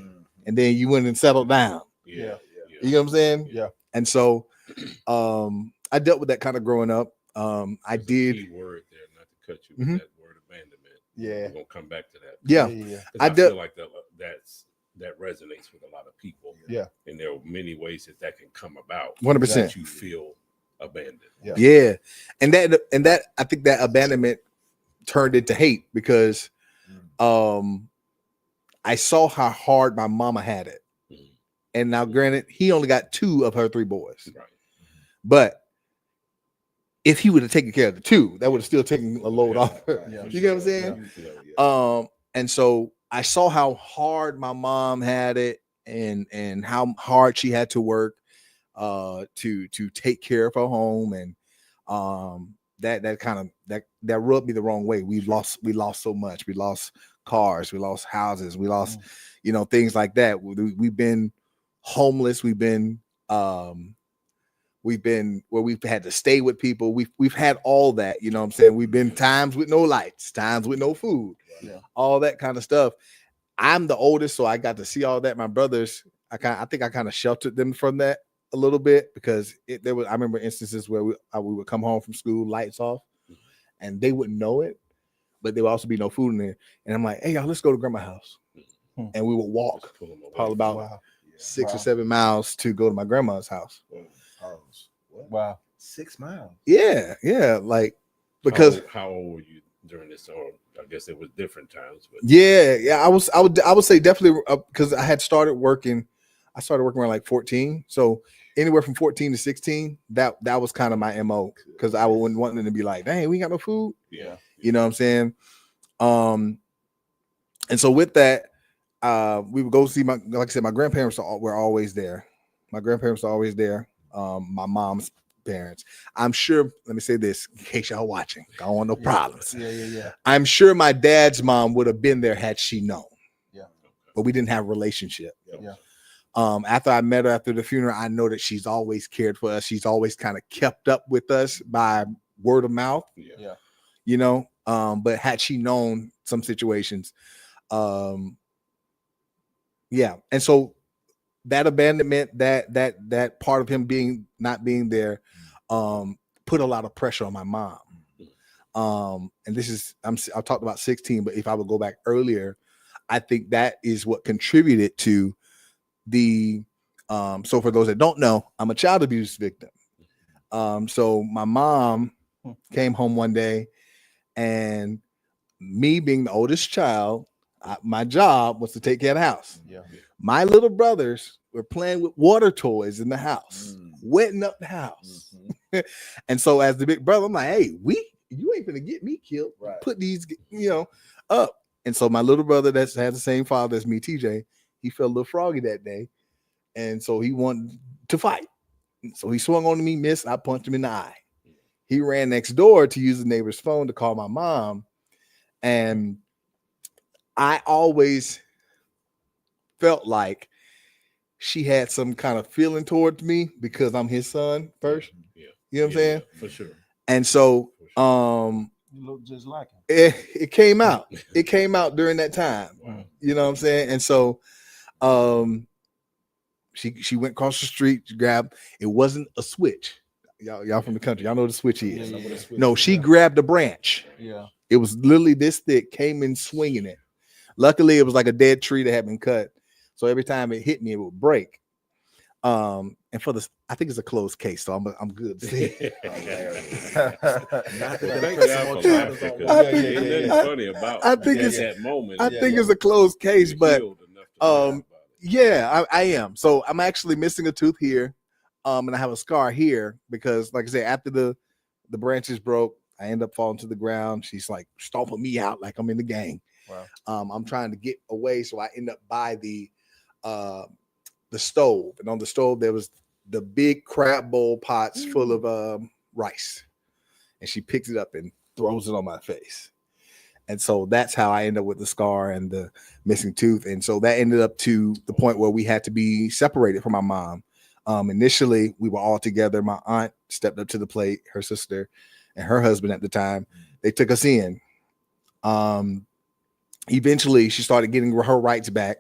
and then you went and settled down. Yeah. You know what I'm saying? Yeah. And so I dealt with that kind of growing up. I did. Key word there, not to cut you with that word abandonment. Yeah. We're gonna come back to that. Yeah. I feel like that resonates with a lot of people. Yeah. And there are many ways that can come about. 100%. That you feel abandoned. Yeah. Yeah. And that I think that abandonment turned into hate because I saw how hard my mama had it. And now, granted, he only got 2 of her 3 boys. Right. But if he would have taken care of the 2, that would have still taken a load off her. Yeah, you get what I'm saying? Yeah. And so I saw how hard my mom had it and how hard she had to work to take care of her home. And that rubbed me the wrong way. We lost so much. We lost cars, we lost houses, we lost, you know, things like that. We've been homeless, we've been where we've had to stay with people. We've had all that, you know what I'm saying? We've been times with no lights, times with no food, all that kind of stuff. I'm the oldest, so I got to see all that. My brothers, I think I kind of sheltered them from that a little bit because I remember instances where we would come home from school, lights off, and they wouldn't know it, but there would also be no food in there. And I'm like, hey, y'all, let's go to grandma's house. And we would walk probably about 6 or 7 miles to go to my grandma's house. Wow. 6 miles. Yeah. Like, because how old were you during this, or I guess it was different times. But I would say definitely because I had started working. I started working around like 14, so anywhere from 14 to 16. That was kind of my MO because I wouldn't want them to be like, "Dang, we ain't got no food." Yeah, you know what I'm saying. And so with that, we would go see like I said, my grandparents were always there. My grandparents are always there. My mom's parents. I'm sure, let me say this in case y'all watching. I don't want no problems. Yeah. I'm sure my dad's mom would have been there had she known. Yeah. But we didn't have a relationship. Yeah. After I met her after the funeral, I know that she's always cared for us. She's always kind of kept up with us by word of mouth. Yeah. You know, but had she known some situations, yeah. And so that abandonment, that part of him not being there, put a lot of pressure on my mom. And this is I'll talk about 16, but if I would go back earlier, I think that is what contributed to the so for those that don't know, I'm a child abuse victim. So my mom came home one day, and me being the oldest child, my job was to take care of the house. Yeah. My little brothers were playing with water toys in the house, wetting up the house. And so as the big brother, I'm like, hey, you ain't gonna get me killed. Right. Put these, up. And so my little brother that has the same father as me, TJ, he felt a little froggy that day. And so he wanted to fight. So he swung on me, missed. I punched him in the eye. He ran next door to use the neighbor's phone to call my mom. And I always felt like she had some kind of feeling towards me because I'm his son first. Yeah. You know what I'm saying? For sure. And so you look just like him. It came out. It came out during that time. Wow. You know what I'm saying? And so she went across the street, grabbed, it wasn't a switch. Y'all from the country. Y'all know what a switch is. Yeah. No, she grabbed a branch. Yeah. It was literally this thick, came in swinging it. Luckily, it was like a dead tree that had been cut. So every time it hit me, it would break. And for this, I think it's a closed case, so I'm good. Funny about I think it's that moment. I think it's a closed case, but yeah, I am. So I'm actually missing a tooth here, and I have a scar here because, like I said, after the branches broke, I end up falling to the ground. She's like stomping me out like I'm in the gang. Wow. I'm trying to get away, so I end up by the stove, and on the stove there was the big crab bowl pots full of rice, and she picks it up and throws it on my face. And so that's how I end up with the scar and the missing tooth. And so that ended up to the point where we had to be separated from my mom. Initially, we were all together. My aunt stepped up to the plate, her sister and her husband at the time. They took us in. Eventually, she started getting her rights back,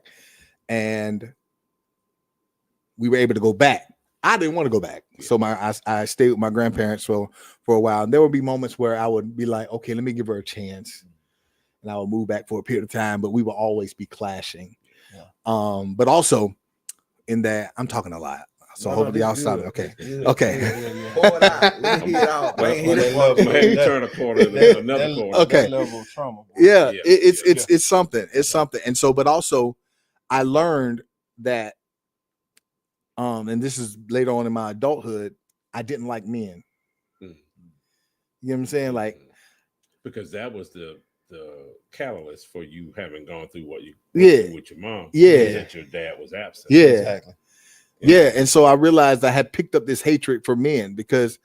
and we were able to go back. I didn't want to go back. So I stayed with my grandparents for a while. And there would be moments where I would be like, okay, let me give her a chance. And I would move back for a period of time, but we will always be clashing. Yeah. But also in that, I'm talking a lot. So hopefully y'all stop it. Okay. Okay. Pour it out. Let me hear it out. Maybe turn a corner, another corner. Okay. That level of trauma. Yeah. It's something. It's something. And so, but also I learned that, and this is later on in my adulthood, I didn't like men. You know what I'm saying? Like, because that was the catalyst for you having gone through what you went through with your mom. Yeah. That your dad was absent. Yeah. Exactly. Yeah. And so I realized I had picked up this hatred for men because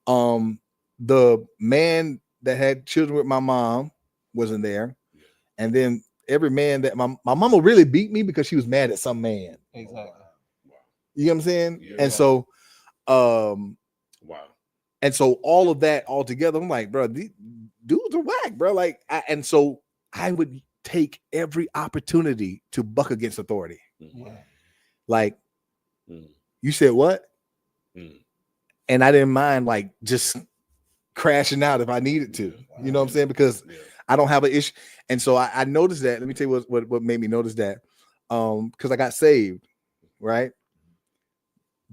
the man that had children with my mom wasn't there. Yeah. And then every man that my mama really beat me because she was mad at some man. Exactly. You know what I'm saying? Yeah. And so wow. And so all of that all together, I'm like, bro, these dudes are whack, bro. Like, and so I would take every opportunity to buck against authority. Yeah. Like, you said what? And I didn't mind like just crashing out if I needed to. You know what I'm saying? Because I don't have an issue. And so I noticed that. Let me tell you what made me notice that. Because I got saved, right?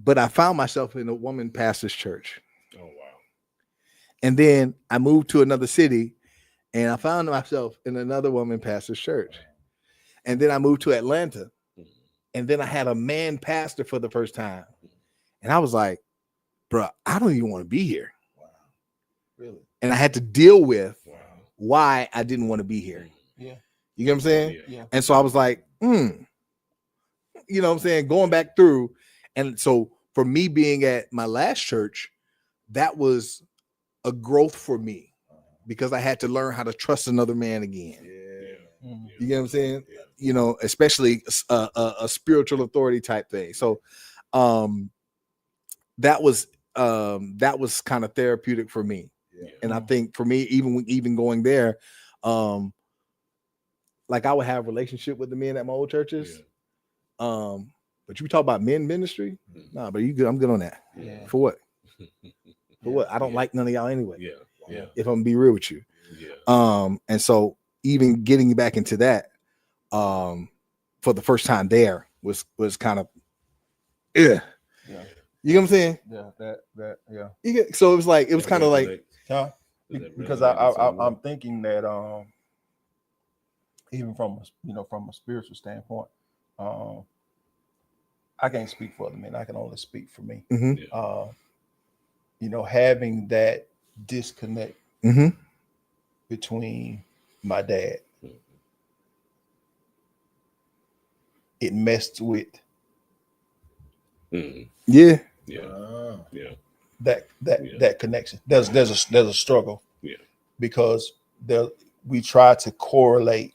But I found myself in a woman pastor's church. Oh, wow. And then I moved to another city, And I found myself in another woman pastor's church. And then I moved to Atlanta. And then I had a man pastor for the first time. And I was like, bro, I don't even want to be here. Wow. Really? And I had to deal with why I didn't want to be here. Yeah. You get what I'm saying? Yeah. And so I was like, you know what I'm saying? Going back through. And so for me being at my last church, that was a growth for me because I had to learn how to trust another man again. Yeah. You get what I'm saying? You know, especially a spiritual authority type thing. So that was kind of therapeutic for me. Yeah. And I think for me, even going there, like I would have a relationship with the men at my old churches. But you talk about men ministry, nah, but you good. I'm good on that. Yeah. For what? For what? I don't like none of y'all anyway. Yeah. If I'm gonna be real with you. And so even getting back into that, for the first time there was kind of, Yeah. You know what I'm saying? Yeah. So it was kind of like, Huh? Because I'm thinking that even from a spiritual standpoint, I can't speak for other men. I can only speak for me. Having that disconnect between my dad, it messed with that connection. There's a struggle because we try to correlate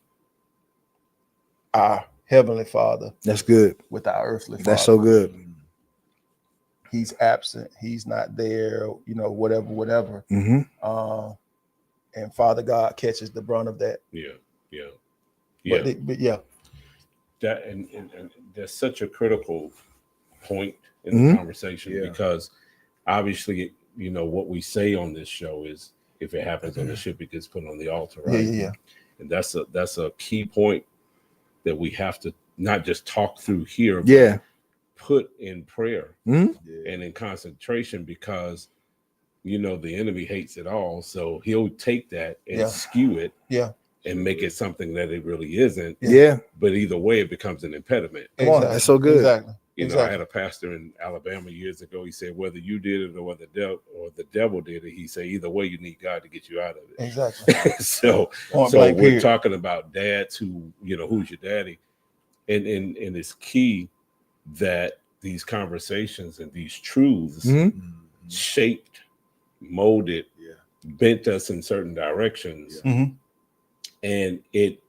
our heavenly Father. That's good. With our earthly Father. That's so good. He's absent. He's not there. Whatever. And Father God catches the brunt of that. But yeah. That and that's such a critical point in the conversation because obviously, what we say on this show is if it happens on the ship, it gets put on the altar, right? Yeah. And that's a key point that we have to not just talk through here, but put in prayer and in concentration because the enemy hates it all. So he'll take that and skew it and make it something that it really isn't. But either way, it becomes an impediment. Exactly. That's so good. Exactly. I had a pastor in Alabama years ago. He said, whether you did it or the devil did it, he said, either way, you need God to get you out of it. Exactly. so we're talking about dads who, who's your daddy? And it's key that these conversations and these truths shaped, molded, bent us in certain directions. And it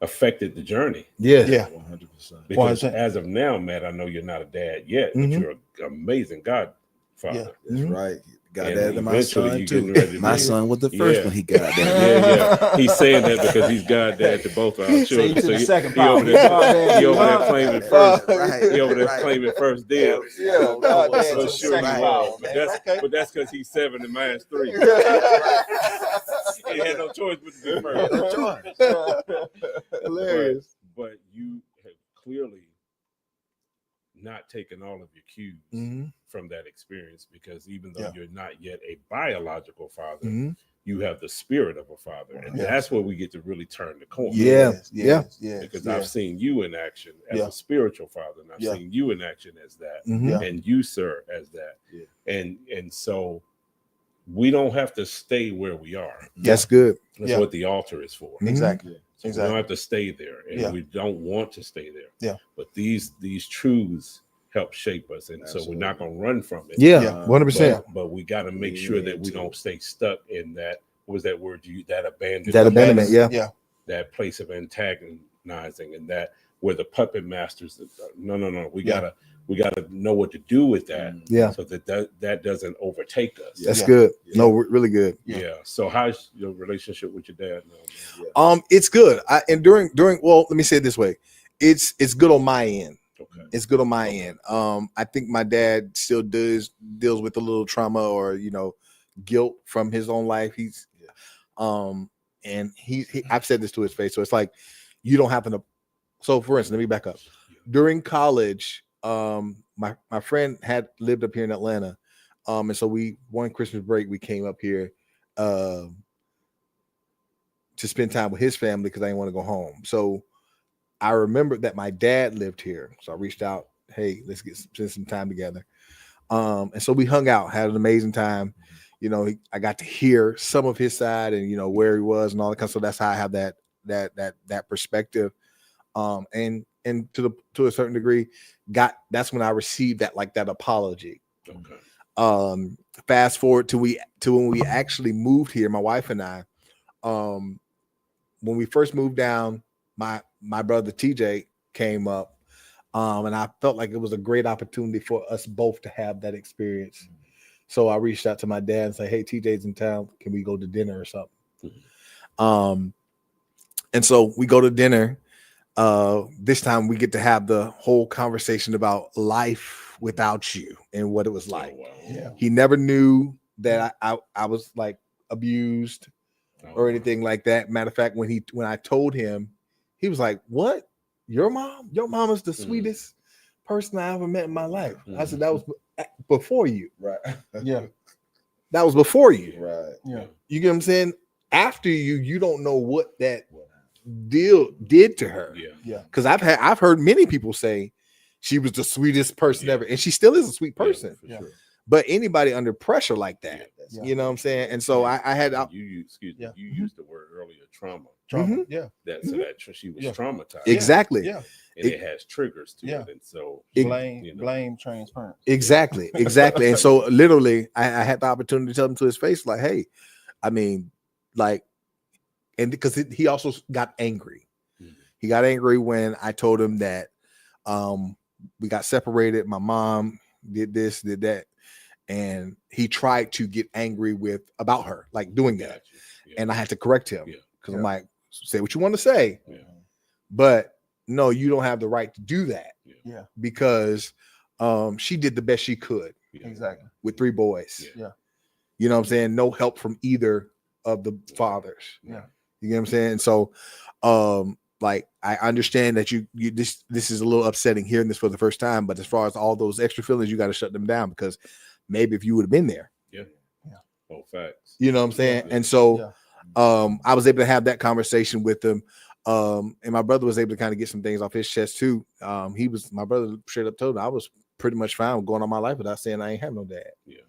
affected the journey. 100%. Because as of now, Matt, I know you're not a dad yet, but you're an amazing godfather. That's right. Got And that to my son eventually too. My son was the first one he got that. He's saying that because he's goddad to both our children. So he over there claiming first. He over there claiming first dibs. Godad's Sure second he power, was. man. But that's because he's 7 and mine's 3. He had no choice but to be first. No choice. Hilarious. But you have clearly not taken all of your cues from that experience because even though you're not yet a biological father, you have the spirit of a father. And that's where we get to really turn the corner. Because I've seen you in action as a spiritual father, and I've seen you in action as that, and you, sir, as that. And so we don't have to stay where we are. That's good. That's what the altar is for. Exactly. So we don't have to stay there, and we don't want to stay there. But these truths help shape us, and so we're not going to run from it. 100%. But we got to make sure that we don't stay stuck in that. What was that word you? That abandonment. That abandonment. That place of antagonizing, and that where the puppet masters. No. We gotta know what to do with that. So that doesn't overtake us. That's good. No, really good. So how's your relationship with your dad now? It's good. During well, let me say it this way. It's good on my end. Okay. It's good on my end. I think my dad still deals with a little trauma or guilt from his own life. He's and he I've said this to his face. So it's like you don't happen to. So for instance, let me back up. During college, my friend had lived up here in Atlanta, and so one Christmas break we came up here. to spend time with his family because I didn't want to go home. So I remembered that my dad lived here. So I reached out, hey, let's spend some time together. And so we hung out, had an amazing time. You know, I got to hear some of his side and, you know, where he was and all that kind of stuff. So that's how I have that perspective. And to a certain degree, that's when I received that apology. Okay. Fast forward to when we actually moved here, my wife and I, when we first moved down, my brother TJ came up, and I felt like it was a great opportunity for us both to have that experience. So I reached out to my dad and said, hey, TJ's in town. Can we go to dinner or something? And so we go to dinner. This time we get to have the whole conversation about life without you and what it was like. Oh, wow. Yeah. He never knew that I was like abused or anything like that. Matter of fact, when I told him, he was like, what? Your mom? Your mom is the sweetest person I ever met in my life. I said, that was before you. Right. Yeah. That was before you. Right. Yeah. You get what I'm saying? After you don't know what that deal did to her. Yeah. Yeah. Because I've heard many people say she was the sweetest person ever, and she still is a sweet person. Yeah, for sure. But anybody under pressure like that, Yeah. you know what I'm saying? And so I had You used the word earlier, trauma. Trauma. Yeah. That she was traumatized. exactly. Yeah. And it has triggers to it. And so Blame, transference. Exactly. And so literally I had the opportunity to tell him to his face, like, hey, I mean, like, and because he also got angry. He got angry when I told him that we got separated. My mom did this, did that. And he tried to get angry about her, like doing that. And I had to correct him because I'm like, say what you want to say, but no, you don't have the right to do that. Yeah. Because she did the best she could. Exactly. With 3 boys. Yeah. You know what I'm saying? No help from either of the fathers. Yeah. You get what I'm saying? And so like I understand that you this is a little upsetting hearing this for the first time, but as far as all those extra feelings, you got to shut them down because maybe if you would have been there. Yeah. Oh, facts. You know what I'm saying? And so I was able to have that conversation with him. And my brother was able to kind of get some things off his chest too. My brother straight up told him I was pretty much fine with going on my life without saying I ain't have no dad. Yeah.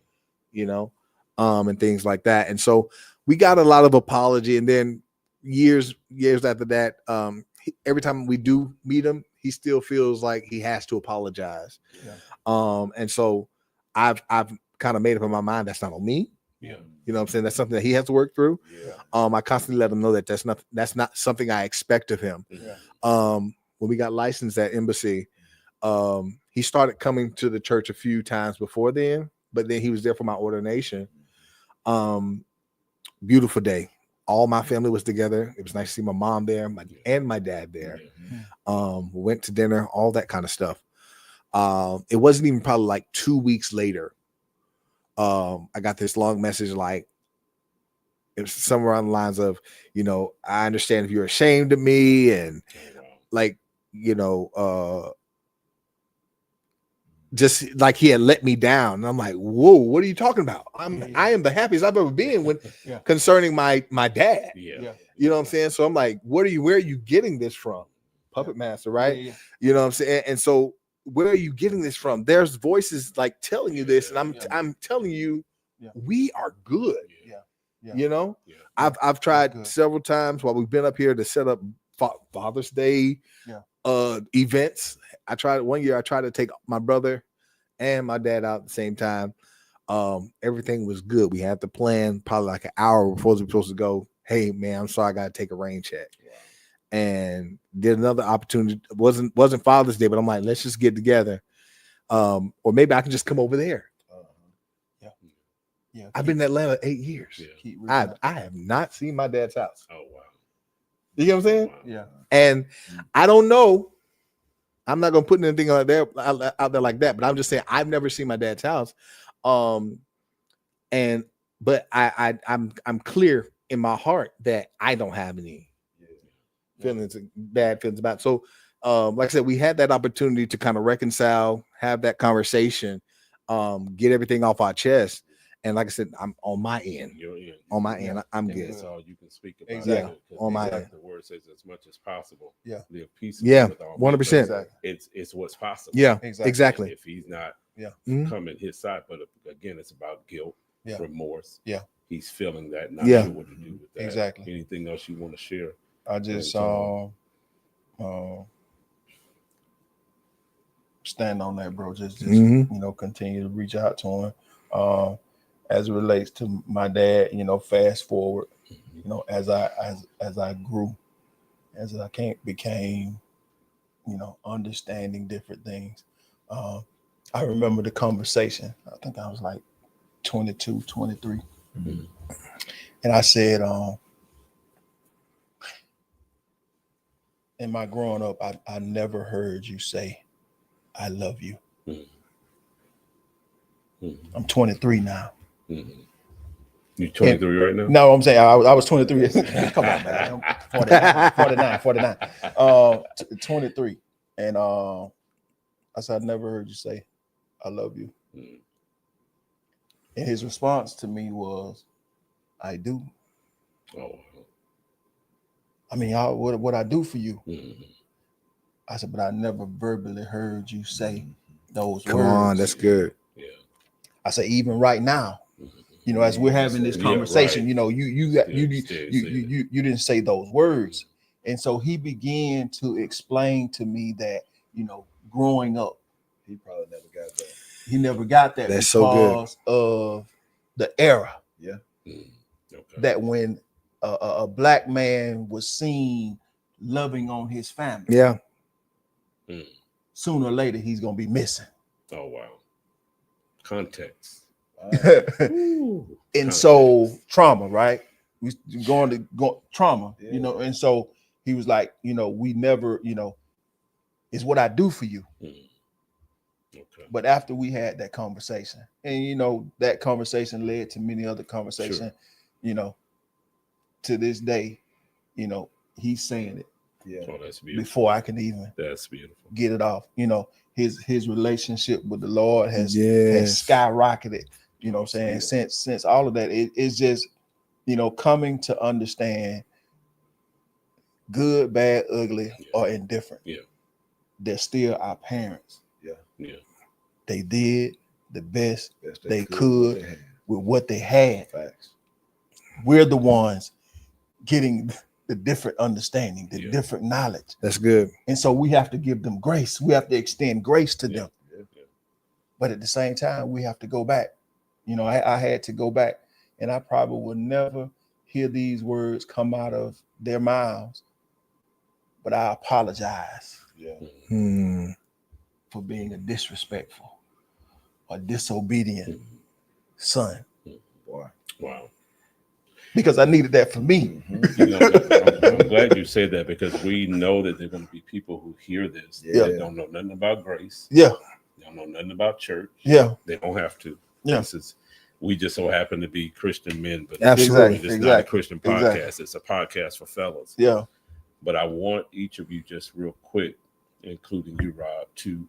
You know, and things like that. And so we got a lot of apology. And then years after that, every time we do meet him, he still feels like he has to apologize. Yeah. And so I've kind of made up in my mind that's not on me. Yeah. You know what I'm saying? That's something that he has to work through. Yeah. I constantly let him know that that's not something I expect of him. Yeah. When we got licensed at Embassy, he started coming to the church a few times before then, but then he was there for my ordination. Beautiful day. All my family was together. It was nice to see my mom there, and my dad there. We went to dinner, all that kind of stuff. It wasn't even probably like 2 weeks later. I got this long message, like it was somewhere on the lines of, you know, I understand if you're ashamed of me, and like, you know, just like he had let me down. And I'm like, whoa, what are you talking about? I am the happiest I've ever been when concerning my dad. Yeah. You know what I'm saying? So I'm like, where are you getting this from? Puppet Master, right? Yeah. You know what I'm saying? And so where are you getting this from? There's voices like telling you this, and I'm telling you, we are good. Yeah. You know, I've tried several times while we've been up here to set up Father's Day events. I tried one year. I tried to take my brother and my dad out at the same time. Everything was good. We had the plan probably like an hour before we were supposed to go. Hey man, I'm sorry, I gotta take a rain check. And did another opportunity. It wasn't Father's Day, but I'm like, let's just get together. Or maybe I can just come over there. Yeah. I've been in Atlanta 8 years. I have not seen my dad's house. Oh wow. You know what I'm saying? Wow. Yeah. And I don't know. I'm not gonna put anything out there like that, but I'm just saying I've never seen my dad's house. But I'm clear in my heart that I don't have any bad feelings about it. So like I said, we had that opportunity to kind of reconcile, have that conversation, get everything off our chest. And like I said, I'm on my end. You're in. On my end, I'm And good. that's all you can speak about. Exactly. Yeah, On my like end. the word says, as much as possible. Yeah. Live peaceably. Yeah, with all 100%. people. Exactly. It's what's possible. Yeah, Exactly. exactly. If he's not Mhm. coming his side, but again, it's about guilt, remorse. Yeah. He's feeling that, not Yeah. sure what to do with that. Exactly. Anything else you want to share? I just stand on that, bro. Just continue to reach out to him. As it relates to my dad, fast forward, as I grew, as I became, understanding different things. I remember the conversation. I think I was like 22, 23. Mm-hmm. And I said, in my growing up, I never heard you say, I love you. Mm-hmm. I'm 23 now. Mm-hmm. You're 23 right now? No, I'm saying I was 23. Come on, man. I'm 49. 23. And I said, I never heard you say, I love you. Mm-hmm. And his response to me was, I do. Oh. I mean, what I do for you. Mm-hmm. I said, but I never verbally heard you say those Come words. on, that's good. Yeah. I said, even right now, as we're having this conversation, right. you didn't say those words. And so he began to explain to me that, growing up, He probably never got that. he never got that That's because of the era. Yeah. Mm-hmm. Okay. That when a black man was seen loving on his family, Yeah. sooner or later he's gonna be missing. Oh wow. Context. And so trauma, right? We going to go trauma, and so he was like, we never, it's what I do for you. Okay. But after we had that conversation, and that conversation led to many other conversations, to this day, he's saying it. Yeah. Oh, that's beautiful. Before I can even get it off. His relationship with the Lord has skyrocketed, since all of that. It's just, coming to understand good, bad, ugly, or indifferent. Yeah. They're still our parents. Yeah. Yeah. They did the best they could with what they had. Facts. We're the ones getting the different understanding, the different knowledge. That's good. And so we have to give them grace. We have to extend grace to them. Yeah. But at the same time, we have to go back. I had to go back, and I probably will never hear these words come out of their mouths. But I apologize for being a disrespectful or disobedient son. Wow. Because I needed that for me. I'm glad you said that, because we know that there are going to be people who hear this that don't know nothing about grace. Yeah. They don't know nothing about church. Yeah. They don't have to. Yeah. We just so happen to be Christian men, but Absolutely. it's not a Christian podcast. It's a podcast for fellas. Yeah. But I want each of you, just real quick, including you, Rob, to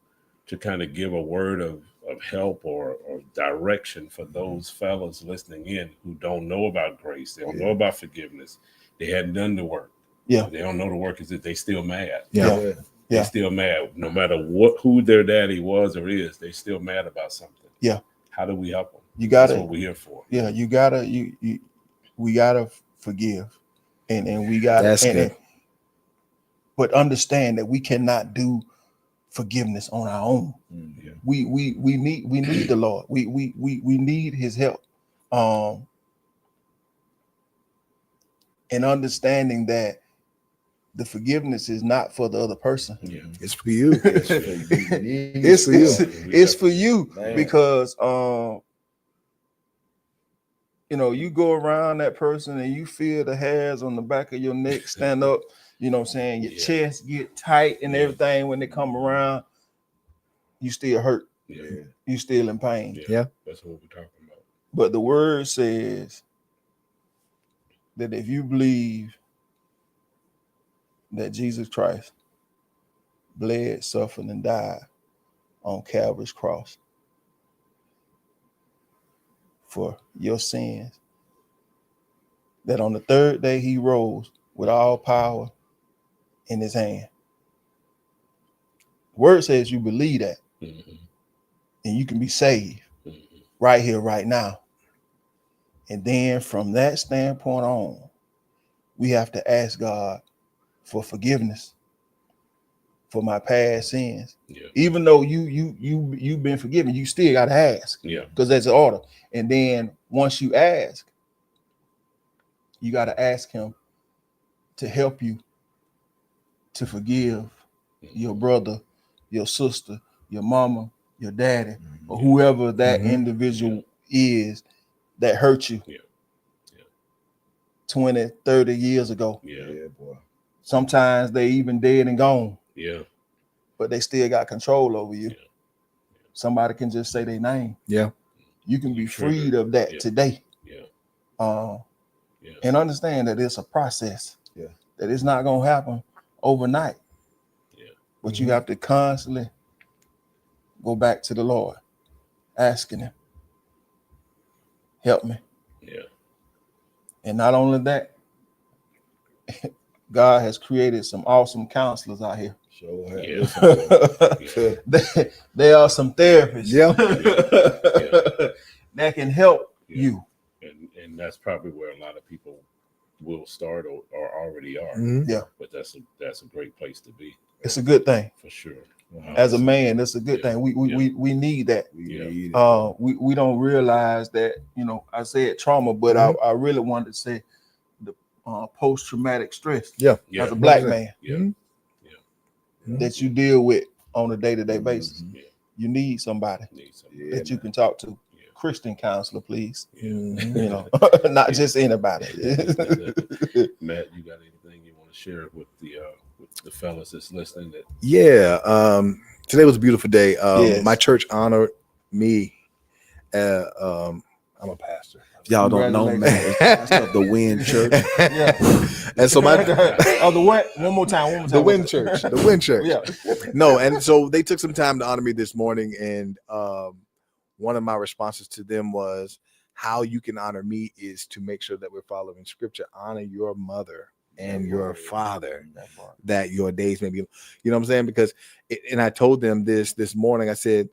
kind of give a word of help or direction for those fellas listening in who don't know about grace. They don't know about forgiveness. They hadn't done the work. Yeah. They don't know the work is that they still mad. Yeah. They still mad. No matter who their daddy was or is, they still mad about something. Yeah. How do we help them? That's what we're here for. Yeah, we gotta forgive. And we gotta but understand that we cannot do forgiveness on our own. Yeah. We need the Lord. We need his help. And understanding that the forgiveness is not for the other person. Yeah. It's for you. It's for you. Man. Because you go around that person and you feel the hairs on the back of your neck stand up, your chest get tight and everything when they come around, you still hurt. Yeah. You still in pain. Yeah. That's what we're talking about. But the word says that if you believe that Jesus Christ bled, suffered, and died on Calvary's cross for your sins, that on the third day he rose with all power in his hand. The word says you believe that, and you can be saved right here, right now. And then from that standpoint on, we have to ask God for forgiveness for my past sins. Yeah. Even though you've been forgiven, you still got to ask. Yeah. Because that's an order. And then once you ask, you got to ask him to help you to forgive your brother, your sister, your mama, your daddy, or whoever that individual is that hurt you 20, 30 years ago. Yeah, boy. Sometimes they even dead and gone. Yeah. But they still got control over you. Yeah. Somebody can just say their name. Yeah. You can be freed of that today. Yeah. And understand that it's a process. Yeah. That it's not going to happen overnight. Yeah. But you have to constantly go back to the Lord, asking him, help me. Yeah. And not only that, God has created some awesome counselors out here. Sure have. Yeah. There are some therapists that can help you. And that's probably where a lot of people will start or already are. Yeah. But that's a great place to be. It's a good thing. For sure. As a man, that's a good thing. We need that. We don't realize that, I said trauma, but I really wanted to say the post-traumatic stress. As a black man. That you deal with on a day-to-day basis. You need somebody that you can talk to. Christian counselor, please. Not just anybody. Matt, you got anything you want to share with the fellas that's listening? Today was a beautiful day. My church honored me. I'm a pastor. Y'all don't know, man. It's the Wind Church. And so the what? One more time. The Wind Church. The Wind Church. No, and so they took some time to honor me this morning, and one of my responses to them was, how you can honor me is to make sure that we're following scripture. Honor your mother and your father, that your days may be, you know what I'm saying? Because, and I told them this morning, I said,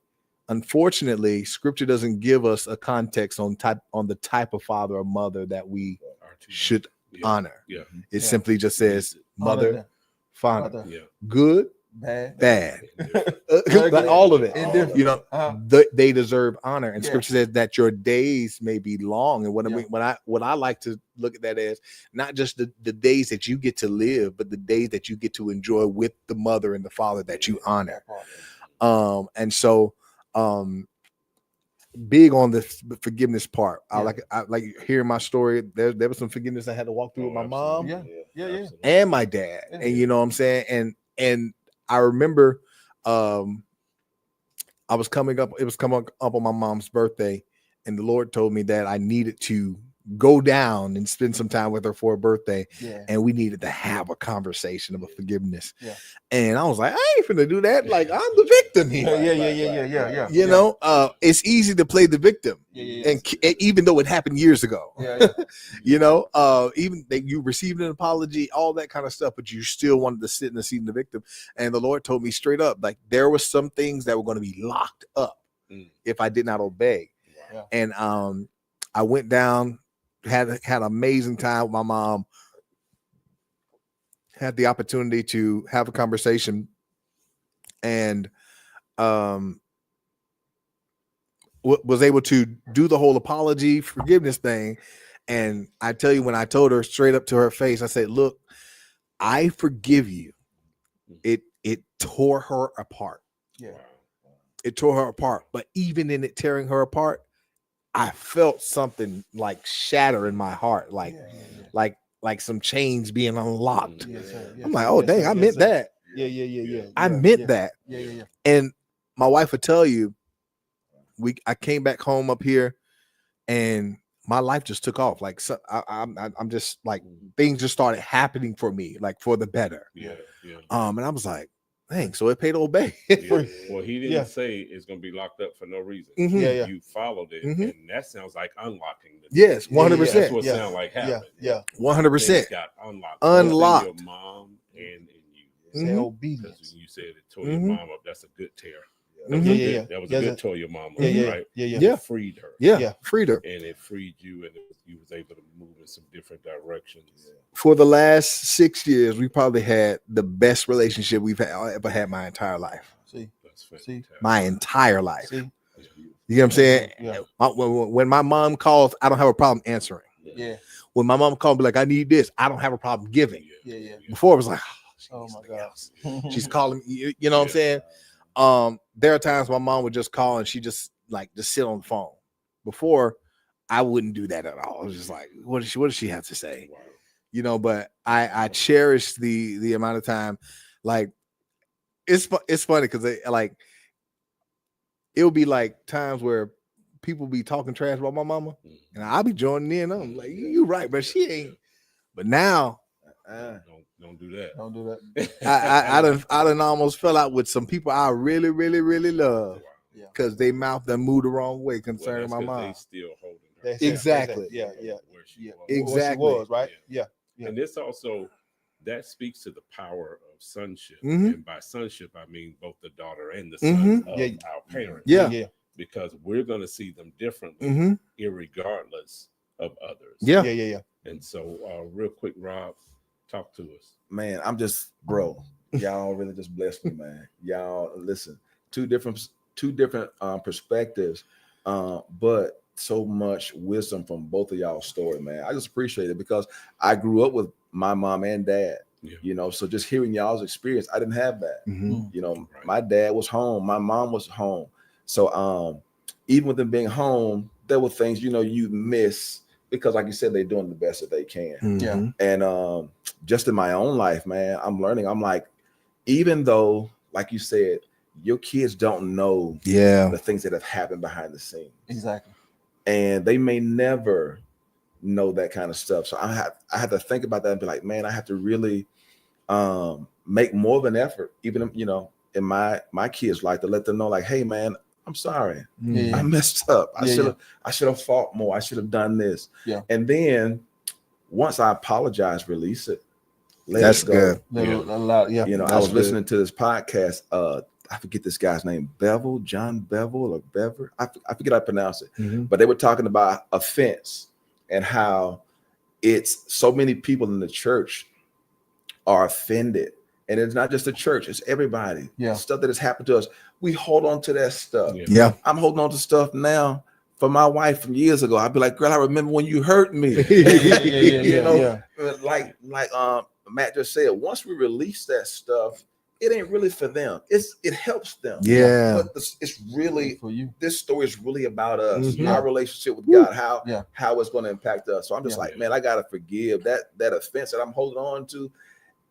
unfortunately, scripture doesn't give us a context on the type of father or mother that we should honor. It simply just says mother, father, good, bad. Like all of it. They deserve honor, and scripture says that your days may be long. And what I like to look at that as not just the days that you get to live, but the days that you get to enjoy with the mother and the father that you honor. And so big on the forgiveness part. I like hearing my story. There was some forgiveness I had to walk through with my mom and my dad. And you know what I'm saying? And I remember I was coming up on my mom's birthday, and the Lord told me that I needed to go down and spend some time with her for her birthday, and we needed to have a conversation of forgiveness. And I was like, I ain't finna do that. Like, I'm the victim here. You know, it's easy to play the victim, and even though it happened years ago, you know, even that you received an apology, all that kind of stuff, but you still wanted to sit in the seat of the victim. And the Lord told me straight up, like, there were some things that were going to be locked up if I did not obey. And I went down. Had an amazing time with my mom. Had the opportunity to have a conversation, and was able to do the whole apology, forgiveness thing. And I tell you, when I told her straight up to her face, I said, "Look, I forgive you." It tore her apart. It tore her apart. But even in it tearing her apart, I felt something like shatter in my heart, like some chains being unlocked. I'm like, oh dang, I meant that. I meant that. And my wife would tell you, I came back home up here, and my life just took off. Like, so I'm just like, things just started happening for me, like for the better. And I was like, Dang, so it paid to obey. Free. Well, he didn't Yeah. say it's going to be locked up for no reason. Mhm. Yeah. You followed it, Mhm. and that sounds like unlocking the Yes, door. 100%. That's what Yeah. sound like happened. Yeah. 100%. Things got unlocked. Unlocked. Both in your mom and in you. Say Mhm. Because obedience. when you said it tore your Mhm. mom up, that's a good tear. That Mhm. was a Yeah. good, that was Yeah, a yeah. good tore your mom up, Yeah. right? Yeah. It freed her. Yeah, Yeah. freed her. And it freed you, and you was able to move in some different directions. For the last 6 years, we probably had the best relationship we've ever had my entire life. See. That's See. fantastic. My entire life. See. That's beautiful. You know what I'm saying? Yeah. When my mom calls, I don't have a problem answering. Yeah. When my mom called, be like, I need this, I don't have a problem giving. Yeah. Before it was like, Oh my God. she's calling me. You know what I'm saying? There are times my mom would just call and she just sit on the phone. Before, I wouldn't do that at all. I was just like, what does she have to say? Wow. You know, but I cherish the amount of time. Like it's funny because it'll be like times where people be talking trash about my mama, and I'll be joining in. I'm like, you right, but she ain't. But now Don't do that. Don't do that. I done almost fell out with some people I really, really, really love Yeah. because they mouth done moved the wrong way Well, concerning that's my 'cause mom. they still holding her. That's it. Exactly. Yeah. Where she Yeah. was. Exactly. What she was, right? Yeah. And this also that speaks to the power of sonship. Mhm. And by sonship, I mean both the daughter and the son Mhm. of Yeah. our parents. Yeah. Yeah. Because we're going to see them differently, Mm-hmm. irregardless of others. Yeah. Yeah. And so, real quick, Rob, talk to us. Man, I'm just, bro. Y'all really just blessed me, man. Y'all listen, two different perspectives, but so much wisdom from both of y'all's story, man. I just appreciate it because I grew up with my mom and dad. Yeah. You know, so just hearing y'all's experience, I didn't have that. Mm-hmm. You know, Right. my dad was home, my mom was home. So even with them being home, there were things, you know, you miss because like you said, they're doing the best that they can. Mm-hmm. And just in my own life, man, I'm learning. I'm like, even though, like you said, your kids don't know the things that have happened behind the scenes. Exactly. And they may never know that kind of stuff. So I had to think about that and be like, man, I have to really make more of an effort, even, you know, in my kids' life to let them know, like, hey, man, I'm sorry. Yeah. I messed up. I Yeah, should have fought more. I should have done this. Yeah. And then once I apologize, release it. That's it go. good. A lot. Yeah. You know, I That's was listening to this podcast. I forget this guy's name, John Bevel or Bever. I forget how to pronounce it. Mm-hmm. But they were talking about offense and how it's so many people in the church are offended. And it's not just the church, it's everybody. Yeah. Stuff that has happened to us. We hold on to that stuff. Yeah. I'm holding on to stuff now for my wife from years ago. I'd be like, girl, I remember when you hurt me. You know, like Matt just said, once we release that stuff, it ain't really for them. It helps them. Yeah. But it's really for you. This story is really about us, Mhm. our relationship with God, how it's going to impact us. So I'm just Yeah. like, man, I gotta forgive that offense that I'm holding on to.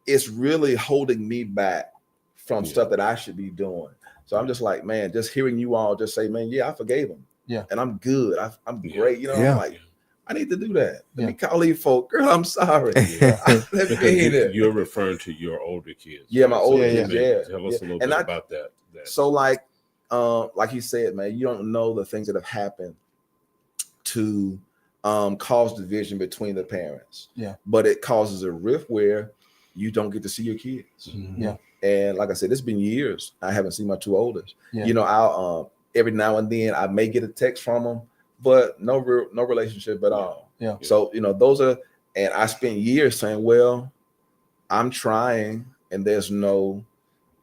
It's really holding me back from stuff that I should be doing. So I'm just like, man, just hearing you all just say, man, yeah, I forgave him. Yeah. And I'm good. I'm great. You know, Yeah. I'm like, I need to do that. Let Yeah. me call these folk. Girl, I'm sorry. Let me Because mean it. you're referring to your older kids. Yeah, my older kids, Tell us a little bit about that. So like he said, man, you don't know the things that have happened to cause division between the parents. Yeah. But it causes a rift where you don't get to see your kids. Yeah. And like I said, it's been years. I haven't seen my two oldest. Yeah. You know, I'll every now and then I may get a text from them, but no relationship at all. Yeah. So, you know, those are, and I spent years saying, well, I'm trying and there's no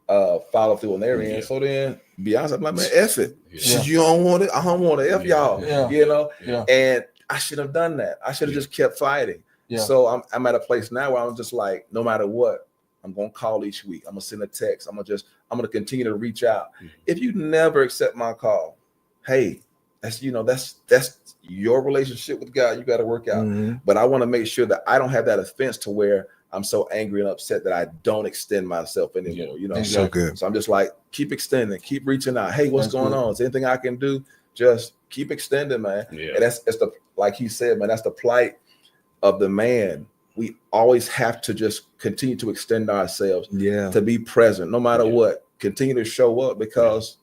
follow through on their end. So then be honest, I'm like, man, F it. Yeah. You don't want it. I don't want to F y'all. Yeah. You know? Yeah. And I should have done that. I should have just kept fighting. Yeah. So I'm at a place now where I'm just like, no matter what, I'm gonna call each week. I'm gonna send a text. I'm gonna continue to reach out. If you never accept my call, hey, that's your relationship with God. You got to work out. Mm-hmm. But I want to make sure that I don't have that offense to where I'm so angry and upset that I don't extend myself anymore. You know, So good. So I'm just like, keep extending, keep reaching out. Hey, what's going on? Is there anything I can do? Just keep extending, man. Yeah. And that's the, like he said, man, that's the plight of the man we always have to just continue to extend ourselves, Yeah. to be present, no matter what. Continue to show up, because